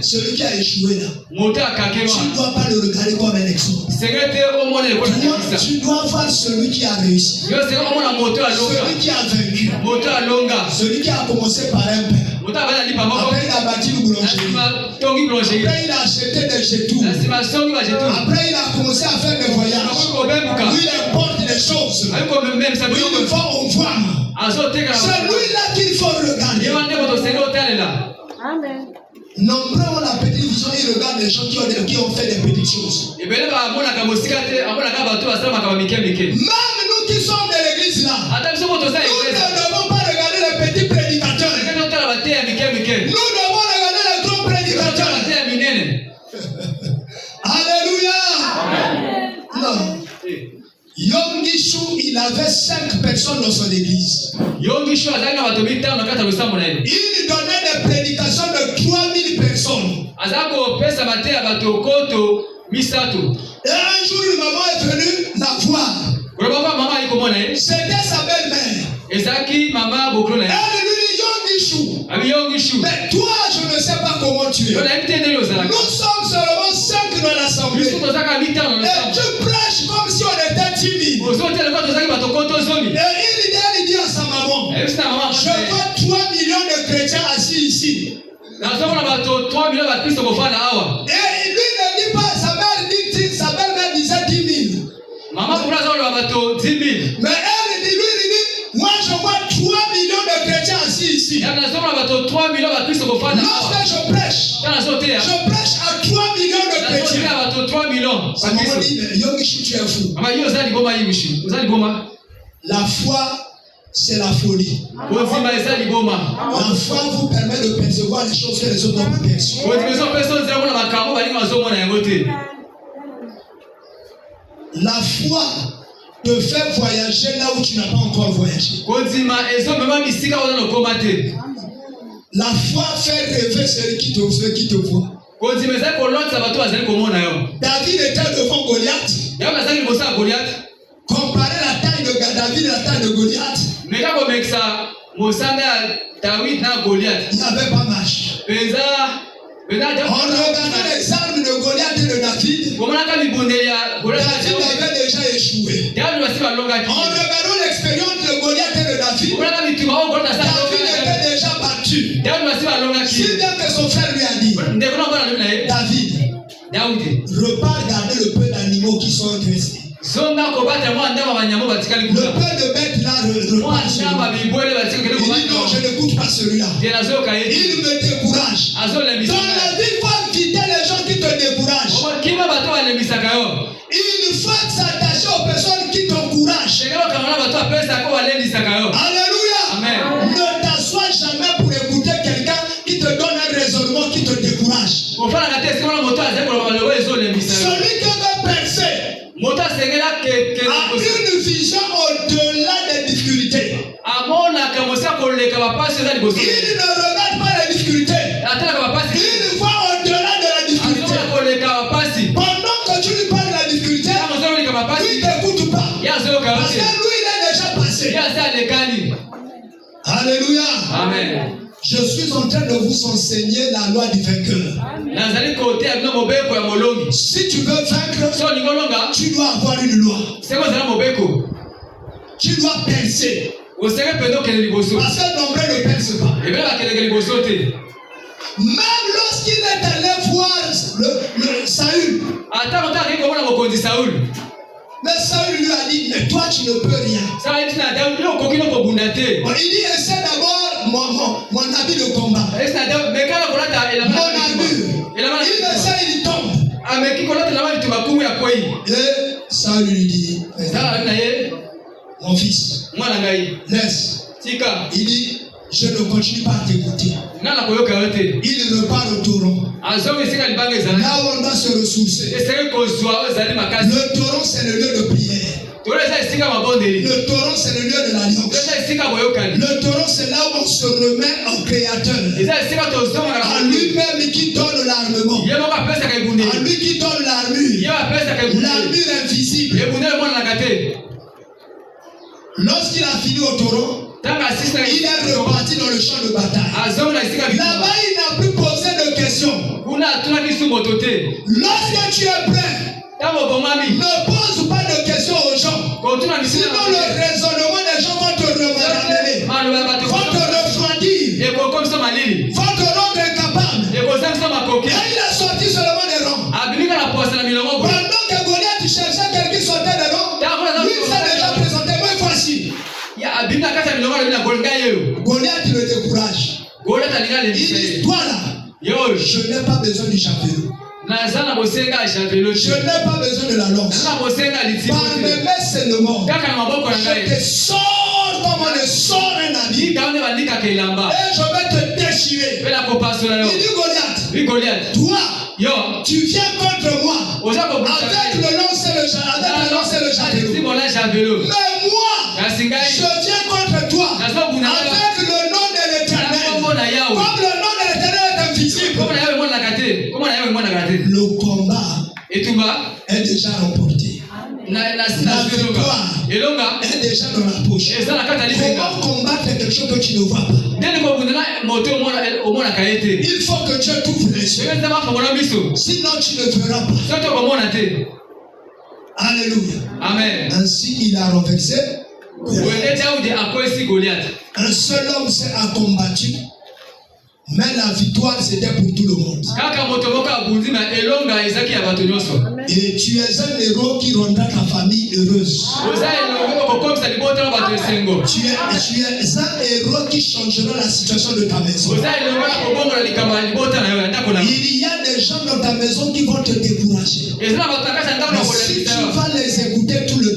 celui qui a échoué là, tu ne dois pas le regarder comme un exemple. Tu dois voir celui qui a réussi. Celui qui a vaincu. Celui qui a commencé par un père. Après il a bâti une boulangerie. Après il a acheté des jetons. Après il a commencé à faire des voyages. Où il importe des choses. Où il va au voir. C'est lui-là qu'il faut regarder. Amen. Nombreux ont la petite vision, ils regardent les gens qui ont fait des petites choses. Même nous qui sommes de l'église là, nous ne devons pas regarder les petits prédicateurs. Nous devons regarder les grands prédicateurs. Alléluia. Non. Yongishu, il avait 5 personnes dans son église. Il donnait des prédications de 3000 personnes. Et un jour, une maman est venue la voir. C'était sa belle-mère. Elle lui dit, Yongishu, mais toi, je ne sais pas comment tu es. Nous sommes seulement 5 dans l'assemblée. Et tu prêches comme si on était 10 000. Et il dit à sa maman, je vois 3 millions de chrétiens assis ici. Et lui ne dit pas, sa belle-mère disait 10 000. Mais elle dit, moi je vois 3 millions de chrétiens assis ici. Lorsque je prêche à 3 millions de chrétiens. Sa maman La foi, c'est la folie. La foi vous permet de percevoir les choses que les autres n'ont pas perçues. La foi te fait voyager là où tu n'as pas encore voyagé. La foi fait rêver celui qui te voit. David était devant Goliath. Comparer la taille de David et la taille de Goliath, il n'y avait pas marche. En regardant les armes de Goliath et de David, David avait déjà échoué. En regardant l'expérience de Goliath et de David, David était déjà battu. Si bien que son frère lui a dit, David, repars garder le peu d'animaux qui sont engraissés. Le peu de bêtes là repart sur lui. Il dit non, je n'écoute pas celui-là. Il me décourage. Dans la vie, il faut éviter les gens qui te découragent. Il faut s'attacher aux personnes qui t'encouragent. Alléluia. Amen. Ne t'assois jamais pour écouter quelqu'un qui te donne un raisonnement qui te décourage. Celui qui veut percer a une vision au-delà des difficultés. Il ne regarde pas les difficultés. Il voit au-delà de la difficulté. Pendant que tu lui parles de la difficulté, lui ne t'écoute pas. Parce que lui, il est déjà passé. Alléluia. Amen. Je suis en train de vous enseigner la loi du vainqueur. Si tu veux vaincre, tu dois avoir une loi. Tu dois percer. Parce que nombreux ne percent pas. Même lorsqu'il est allé voir Saül, mais Saül lui a dit, mais toi tu ne peux rien. Il dit, essaie d'abord mon habit de combat. Mon habit. Il essaie, il tombe. Et Saül lui dit, mon fils, laisse. Il dit, je ne continue pas à t'écouter. Il repart au torrent. Là où on doit se ressourcer. Le torrent, c'est le lieu de prière. Le torrent, c'est le lieu de l'alliance. Le torrent, c'est là où on se remet au Créateur. À lui-même qui donne l'armement. À lui qui donne l'armure. L'armure invisible. Lorsqu'il a fini au torrent, il est reparti dans le champ de bataille. Là-bas, il n'a plus posé de questions. Lorsque tu es prêt, ne pose pas de questions aux gens. Sinon, le raisonnement des gens va te ramener, va te refroidir, va te rendre incapable. Et il a sorti seulement des rangs. Pendant que Goliath cherchait quelqu'un qui sortait des rangs, lui s'est déjà présenté. Moi, voici. Goliath le décourage. Il dit, toi là, je n'ai pas besoin du javelot. Je n'ai pas besoin de la lance. Par mes mains seulement, je te sors comme on sort un habit. Et je vais te déchirer. Il dit, Goliath, toi, tu viens contre moi avec le lance et le javelot. Mais moi, je viens contre toi avec le nom de l'Éternel. Comme le nom de l'Éternel est invisible. Le combat est déjà remporté. La victoire est déjà dans la poche. Comment combattre quelque chose que tu ne vois pas? Il faut que Dieu t'ouvre les yeux. Sinon tu ne verras pas. Alléluia. Amen. Ainsi il a renversé Goliath. Un seul homme s'est combattu. Mais la victoire c'était pour tout le monde. Et tu es un héros qui rendra ta famille heureuse. Tu es un héros qui changera la situation de ta maison. Il y a des gens dans ta maison qui vont te décourager. Mais si tu vas les écouter tout le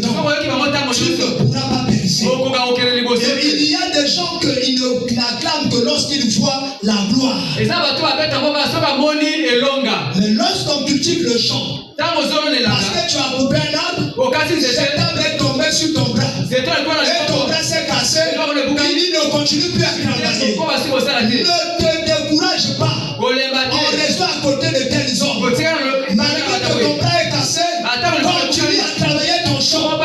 Mais lorsqu'on cultive le champ, parce que tu as coupé un arbre, cet arbre est tombé sur ton bras. Et ton bras s'est cassé. Il ne continue plus à travailler. Ne te décourage pas. On reste à côté de tels hommes. Malgré que ton bras est cassé, continue à travailler ton champ. Le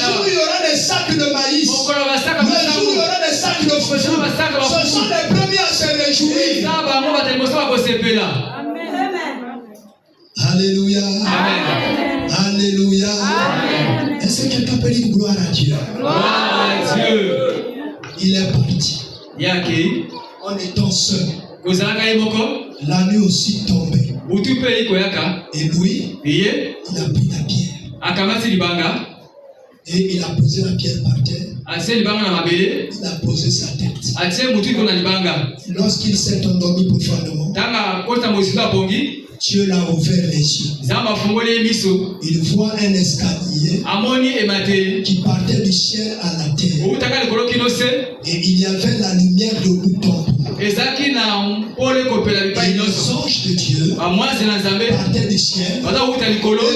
jour où il y aura des sacs de maïs, le jour où il y aura des sacs de fruits, ce sont les premiers à se réjouir. Alléluia. Amen. Alléluia. Est-ce que quelqu'un peut dire gloire à Dieu? Gloire à Dieu. Il est parti. En étant seul. La nuit aussi tombée. Et lui, il a pris la pierre. Et il a posé la pierre par terre. Il a posé sa tête. Lorsqu'il s'est endormi profondément, Dieu l'a ouvert les yeux. Il voit un escalier qui partait du ciel à la terre. Et il y avait la lumière de l'automne. Et les anges de Dieu partaient du ciel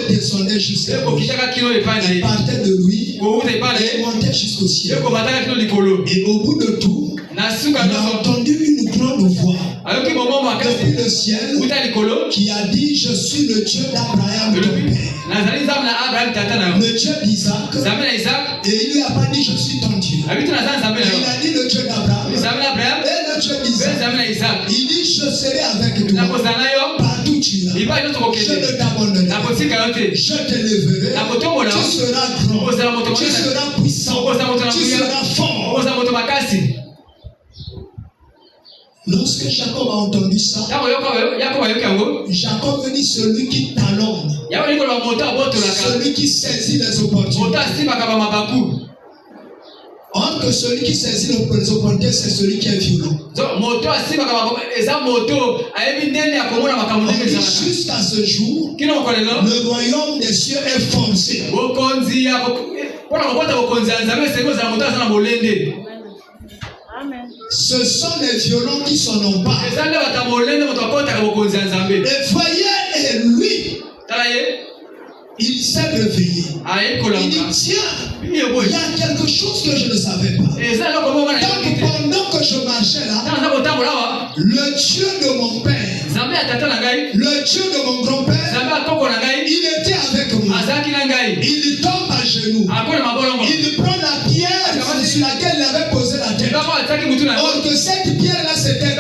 et descendaient jusqu'à lui. Ils partaient de lui et montaient jusqu'au ciel. Et au bout de tout, il a entendu une grande voix depuis le ciel qui a dit: je suis le Dieu d'Abraham ton père, le Dieu d'Isaac. Et il lui a pas dit: je suis ton Dieu. Il a dit: le Dieu d'Abraham et le Dieu d'Isaac. Il dit: je serai avec toi partout tu iras. Je ne t'abandonnerai pas. Je t'élèverai. Tu seras grand. Tu seras puissant. Tu seras fort. Lorsque Jacob a entendu ça, Jacob dit: celui qui talonne, celui qui saisit les opportunités. Or que celui qui saisit les opportunités, c'est celui qui est violent. Jusqu'à ce jour, le royaume des cieux est forcé. Ce sont les violents qui s'en ont pas. Et voyez, lui, il s'est réveillé. Il dit: tiens, il y a quelque chose que je ne savais pas. Donc pendant que je marchais là, le Dieu de mon père, le Dieu de mon grand-père, il était avec moi. Il tombe à genoux. Il prend la pierre sur laquelle il avait posé la tête. Or que cette pierre-là, c'était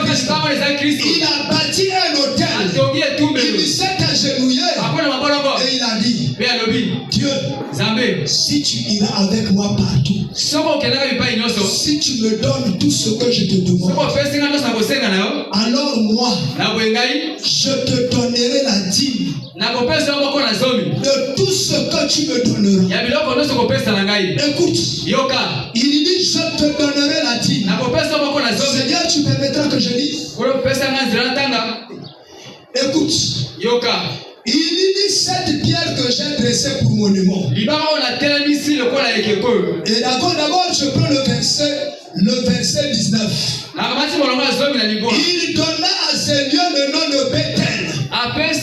Christ. Il a bâti un autel. Il s'est agenouillé. Et il a dit: Dieu, si tu iras avec moi partout, si tu me donnes tout ce que je te demande, alors moi, je te donnerai la dîme de tout ce que tu me donneras. Écoute, il dit: je te donnerai la dîme. Seigneur, tu permettras que je dise? Écoute, il dit: cette pierre que j'ai dressée pour monument. Et d'abord, je prends le verset 19. Il donna à ce lieu le nom de Bethel. Bethel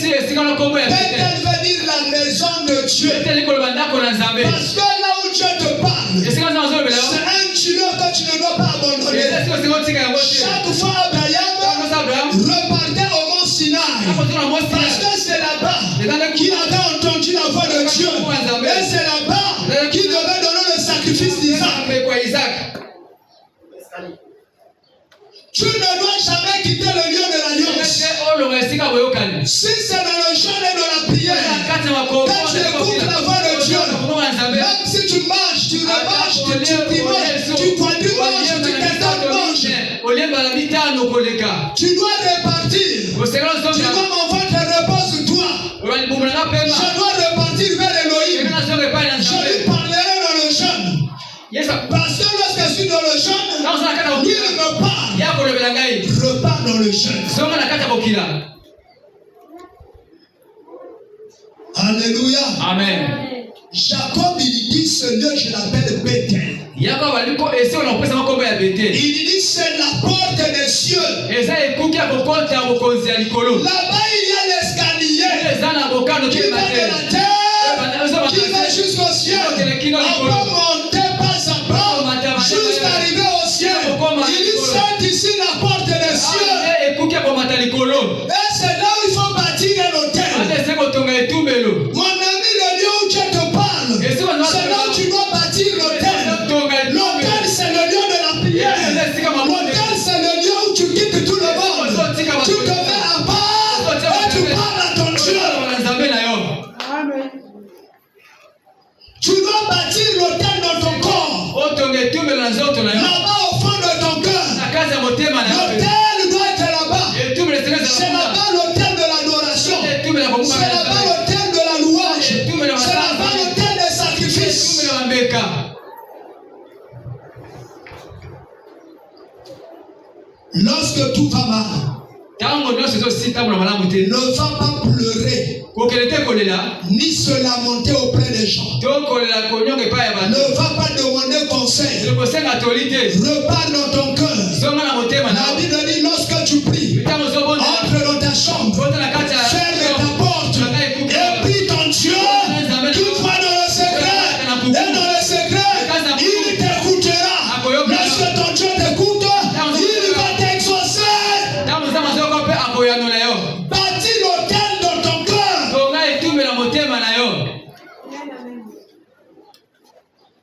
veut dire la maison de Dieu. Parce que là où Dieu te parle, c'est un tuyau que tu ne dois pas abandonner. Chaque fois Abraham repartait au mont Sinaï, parce que c'est là-bas qu'il avait entendu la voix de Dieu. Et c'est là-bas qu'il devait donner le sacrifice d'Isaac. Tu ne dois jamais quitter le lieu de l'alliance. Si c'est dans le jeûne et dans la prière, quand tu écoutes la voix de Dieu, même si tu marches, tu remarches, tu trimanches, tu quadrimanches, tu quintonmanches, tu dois répartir. Tu dois m'envoyer tes repas sur toi. Je dois repartir vers Elohim. Je lui parlerai dans le jeûne. Parce que lorsque je suis dans le jeûne, lui il me parle. Repars dans le jeûne. Alléluia. Amen. Jacob il dit: ce lieu je l'appelle Bethel. Il dit c'est la porte des cieux. Là-bas il y a l'escalier qui va de la terre, qui va jusqu'au ciel. On peut monter pas à pas jusqu'à arriver au ciel. Il dit c'est ici la porte des cieux. Et c'est là où il faut bâtir un hôtel. Mon ami, le lieu où Dieu te parle, c'est là où tu dois bâtir l'hôtel. L'hôtel, c'est le lieu de la prière. L'hôtel, c'est le lieu où tu quittes tout le monde. Tu te mets à part et tu parles à ton Dieu. Tu dois bâtir l'hôtel dans ton corps. Là-bas au fond de ton cœur. L'hôtel doit être là-bas. C'est là-bas l'hôtel de l'adoration. C'est là-bas l'hôtel de la louange. C'est là-bas l'hôtel des sacrifices. Lorsque tout va mal, ne va pas pleurer ni se lamenter auprès des gens. Ne va pas demander conseil. Repars dans ton cœur. La Bible dit lorsque tu pries, entre dans ta chambre, ferme ta porte et prie ton Dieu qui voit dans le secret. Et dans le secret, il t'écoutera. Lorsque ton Dieu t'écoute, il va t'exaucer. Bâtis l'autel dans ton cœur.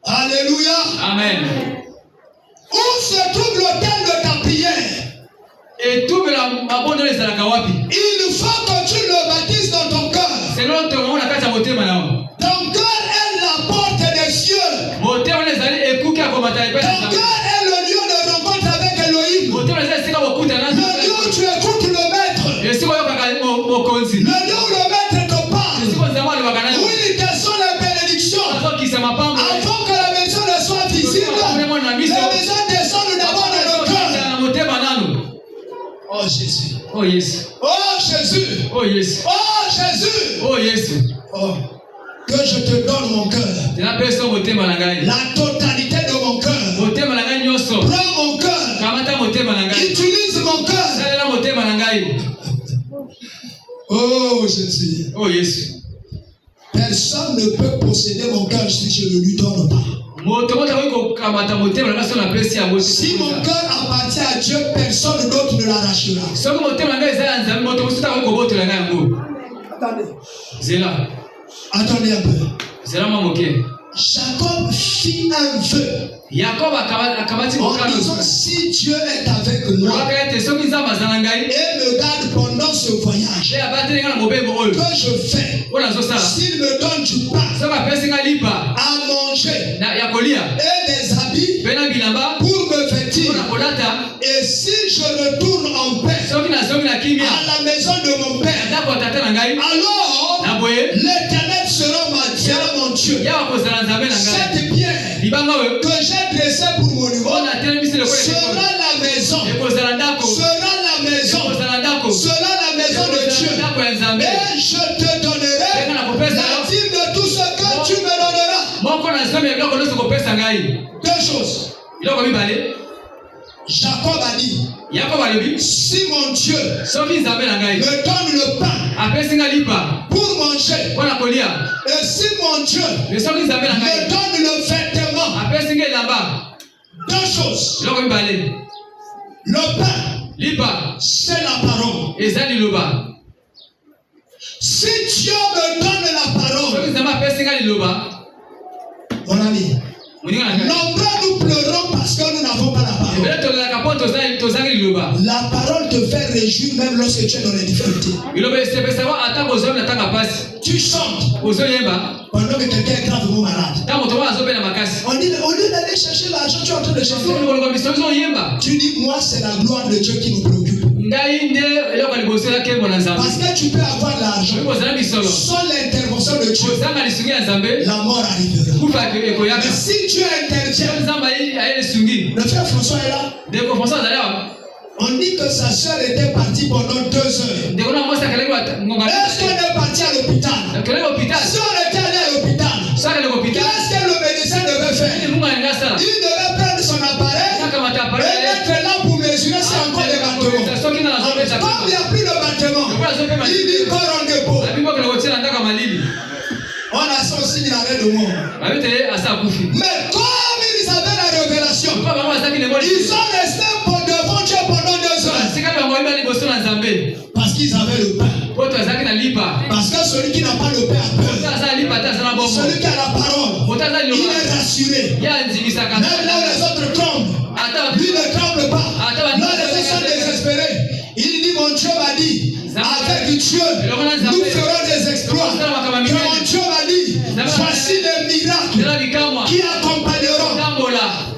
Alléluia. Amen. Où se trouve l'autel de ta prière? Il faut que tu le baptises dans ton cœur. Ton cœur est la porte des cieux. Ton cœur est le lieu de rencontre avec Elohim. Le lieu où tu écoutes le maître. Le lieu où le maître te parle. Où il te sonne la bénédiction. Avant que la maison ne soit visible, la maison descend d'abord dans le cœur. Oh Jésus. Oh yes. Oh Jésus. Oh yes. Oh Jésus. Oh yes. Oh. Que je te donne mon cœur. La totalité de mon cœur. Prends mon cœur. Utilise mon cœur. Oh Jésus. Oh yes. Personne ne peut posséder mon cœur si je ne lui donne pas. Si mon cœur appartient à Dieu, personne d'autre ne l'arrachera. Attendez un peu. Jacob fit un vœu en disant si Dieu est avec moi et me garde pendant ce voyage que je fais, s'il me donne du pain à manger et des habits pour me vêtir, et si je retourne en paix à la maison de mon père, alors l'Éternel sera mon Dieu. Cette pierre que j'ai dressée pour mon niveau sera la maison. Sera la maison de Dieu. Et je te donnerai la dîme de tout ce que tu me donneras. Deux choses. Jacob a dit, si mon Dieu me donne le pain pour manger, et si mon Dieu me donne le vêtement, deux choses. Le pain, c'est la parole. Si Dieu me donne la parole, mon ami, nombreux nous pleurons parce que nous n'avons pas la parole. La parole te fait réjouir même lorsque tu es dans les difficultés. Tu chantes pendant que quelqu'un est gravement malade. On dit, au lieu d'aller chercher l'argent, tu es en train de chanter. Tu dis, moi c'est la gloire de Dieu qui nous préoccupe. Parce que tu peux avoir l'argent sans l'intervention de Dieu, la mort arrivera. Mais si Dieu intervient, le frère François est là. On dit que sa soeur était partie pendant 2 heures. Est-ce qu'elle est partie à l'hôpital? Si on était allé à l'hôpital, qu'est-ce que le médecin devait faire? Il devait Comme il n'y a plus de bâtiment, il dit corps en dépôt. On a son signe d'arrêt de mort. Mais comme ils avaient la révélation, ils sont restés devant Dieu pendant 2 heures. Parce qu'ils avaient le pain. Parce que celui qui n'a pas le pain a peur. Celui qui a la parole, il est rassuré. Même là où les autres tremblent, lui ne tremble pas. Là les autres sont désespérés. Il dit, mon Dieu m'a dit, avec Dieu, nous ferons des exploits. Que mon Dieu m'a dit, voici des miracles qui accompagneront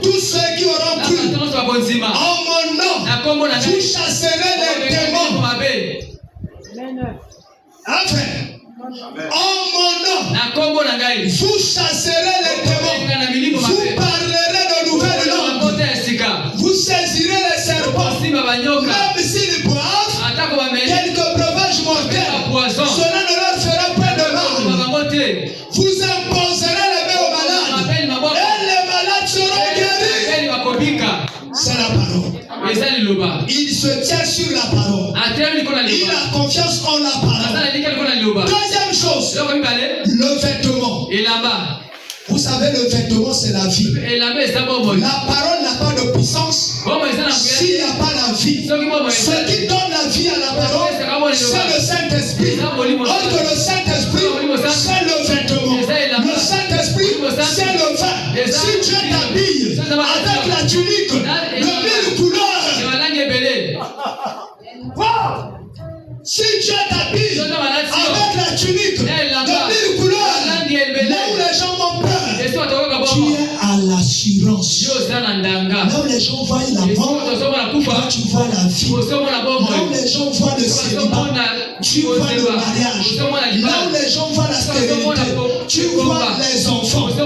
tous ceux qui auront cru. En mon nom, vous chasserez les démons. Enfin, en mon nom, vous chasserez les démons. Vous parlerez de nouvelles langues. Vous saisirez les serpents. Même s'ils boivent quelques breuvages mortels, cela ne leur fera pas de mal. Vous imposerez les mains aux malades. Et les malades seront guéris. C'est la parole. Il se tient sur la parole. Il a confiance en la parole. Deuxième chose, le vêtement. Vous savez, le vêtement, c'est la vie. La parole n'a pas de puissance s'il n'y a pas la vie. Ce qui donne la vie à la parole, c'est le Saint-Esprit. Or que le Saint-Esprit, c'est le vêtement. Le Saint-Esprit, c'est le vin. Si Dieu t'habille avec la tunique de 1000 couleurs, si Dieu t'habille avec la tunique de 1000 couleurs, là où les gens vont peur, tu es à l'assurance. Là où les gens voient la mort, toi tu vois la vie. Là où les gens voient le célibat, tu vois le mariage. Là où les gens voient la stérilité, tu vois les enfants. Il a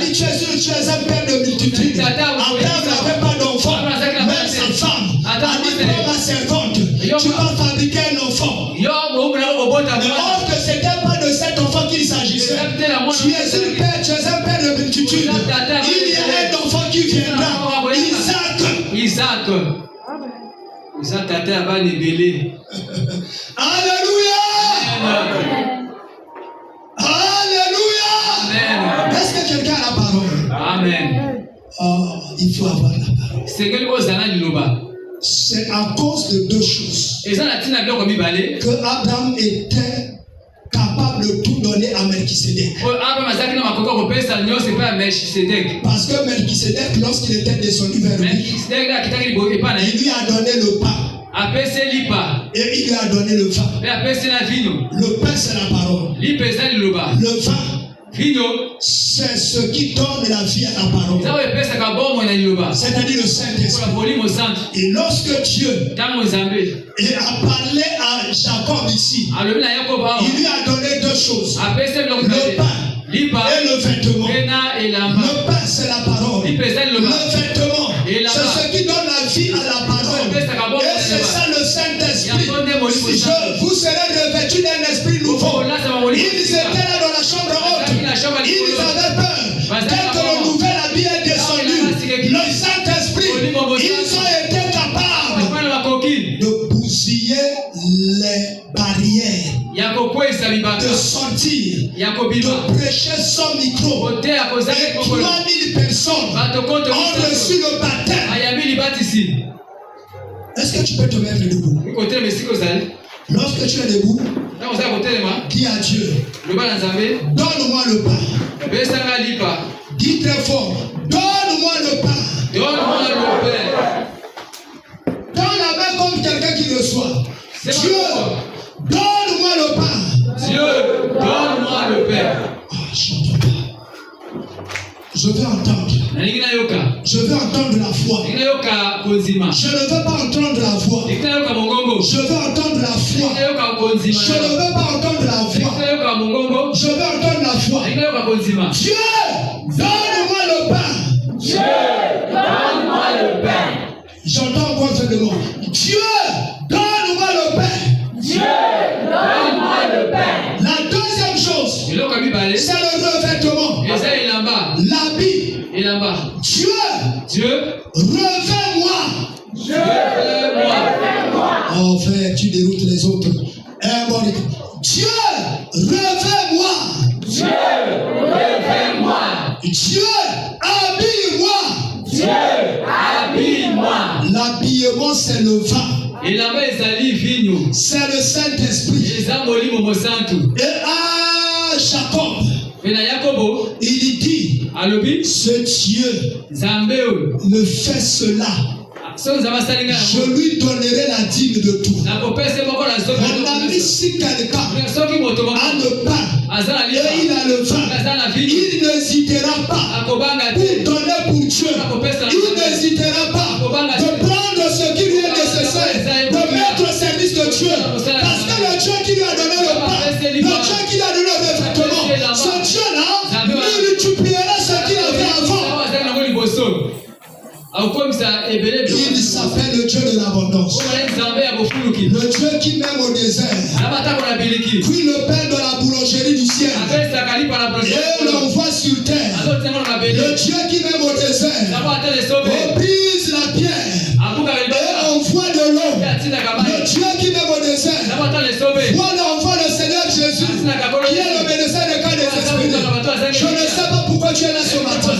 dit, tu es un père de multitude. Abraham n'avait pas d'enfant, même sa femme a dit, prends ma servante, tu vas fabriquer un enfant. Or que ce n'était pas de cet enfant qu'il s'agissait. Tu es un père de multitude. Il y a un enfant qui viendra, Isaac. Alléluia. Alléluia. Est-ce que quelqu'un a la parole? Amen. Oh, il faut avoir la parole. C'est à cause de 2 choses que Abraham était capable de tout donner à Melchisédek. Parce que Melchisédek, lorsqu'il était descendu vers lui, il lui a donné le pain. Et il lui a donné le vin. Le pain, c'est la parole. Le vin, c'est ce qui donne la vie à la parole. C'est-à-dire le Saint-Esprit. Et lorsque Dieu a parlé à Jacob ici, il lui a donné 2 choses. Le pain et le vêtement. Le pain, c'est la parole. Le vêtement, c'est ce qui donne la vie à la parole. Et c'est ça le Saint-Esprit. Vous serez revêtus d'un esprit nouveau. Ils étaient là dans la chambre haute. Ils avaient peur. Dès que le nouvel habit est descendu, le Saint-Esprit, ils ont été capables de bousiller les barrières, de sortir, de prêcher son micro. Et 3000 personnes ont reçu le baptême. Est-ce que tu peux te mettre debout? Lorsque tu es debout, dis à Dieu, donne-moi le pain. Dis très fort, donne-moi le pain. Donne la main comme quelqu'un qui reçoit. Dieu, donne-moi le pain. Je veux entendre. Je veux entendre la foi. Je ne veux pas entendre la voix. Je veux entendre la foi. Je ne veux pas entendre la voix. Je veux entendre la foi. Dieu, donne-moi le pain. J'entends encore ce demande. Dieu, donne-moi le pain. La deuxième chose, c'est le revêtement. L'habit. Dieu, revêt-moi. Oh frère, tu déroutes les autres. Dieu, réveille-moi. Dieu, réveille-moi. Dieu, habille-moi. Dieu, habille-moi. L'habillement, c'est le vin. C'est le Saint-Esprit. Et à Jacob, il dit, ce Dieu me fait cela. Je lui donnerai la dîme de tout. Mon ami, si quelqu'un a le pain et il a le vin, il n'hésitera pas pour donner pour Dieu. Il n'hésitera pas de prendre ce qui lui est nécessaire, de mettre au service de Dieu. Parce que le Dieu qui lui a donné le pain, le Dieu qui lui a donné le vêtement, ce Dieu-là multipliera ce qu'il avait avant. Il s'appelle le Dieu de l'abondance. Le Dieu qui même au désert prit le pain de la boulangerie du ciel et l'envoie sur terre. Le Dieu qui même au désert brise la pierre et envoie de l'eau. Le Dieu qui même au désert envoie le Seigneur Jésus qui est le médecin des cas désespérés. Je ne sais pas pourquoi tu es là ce matin.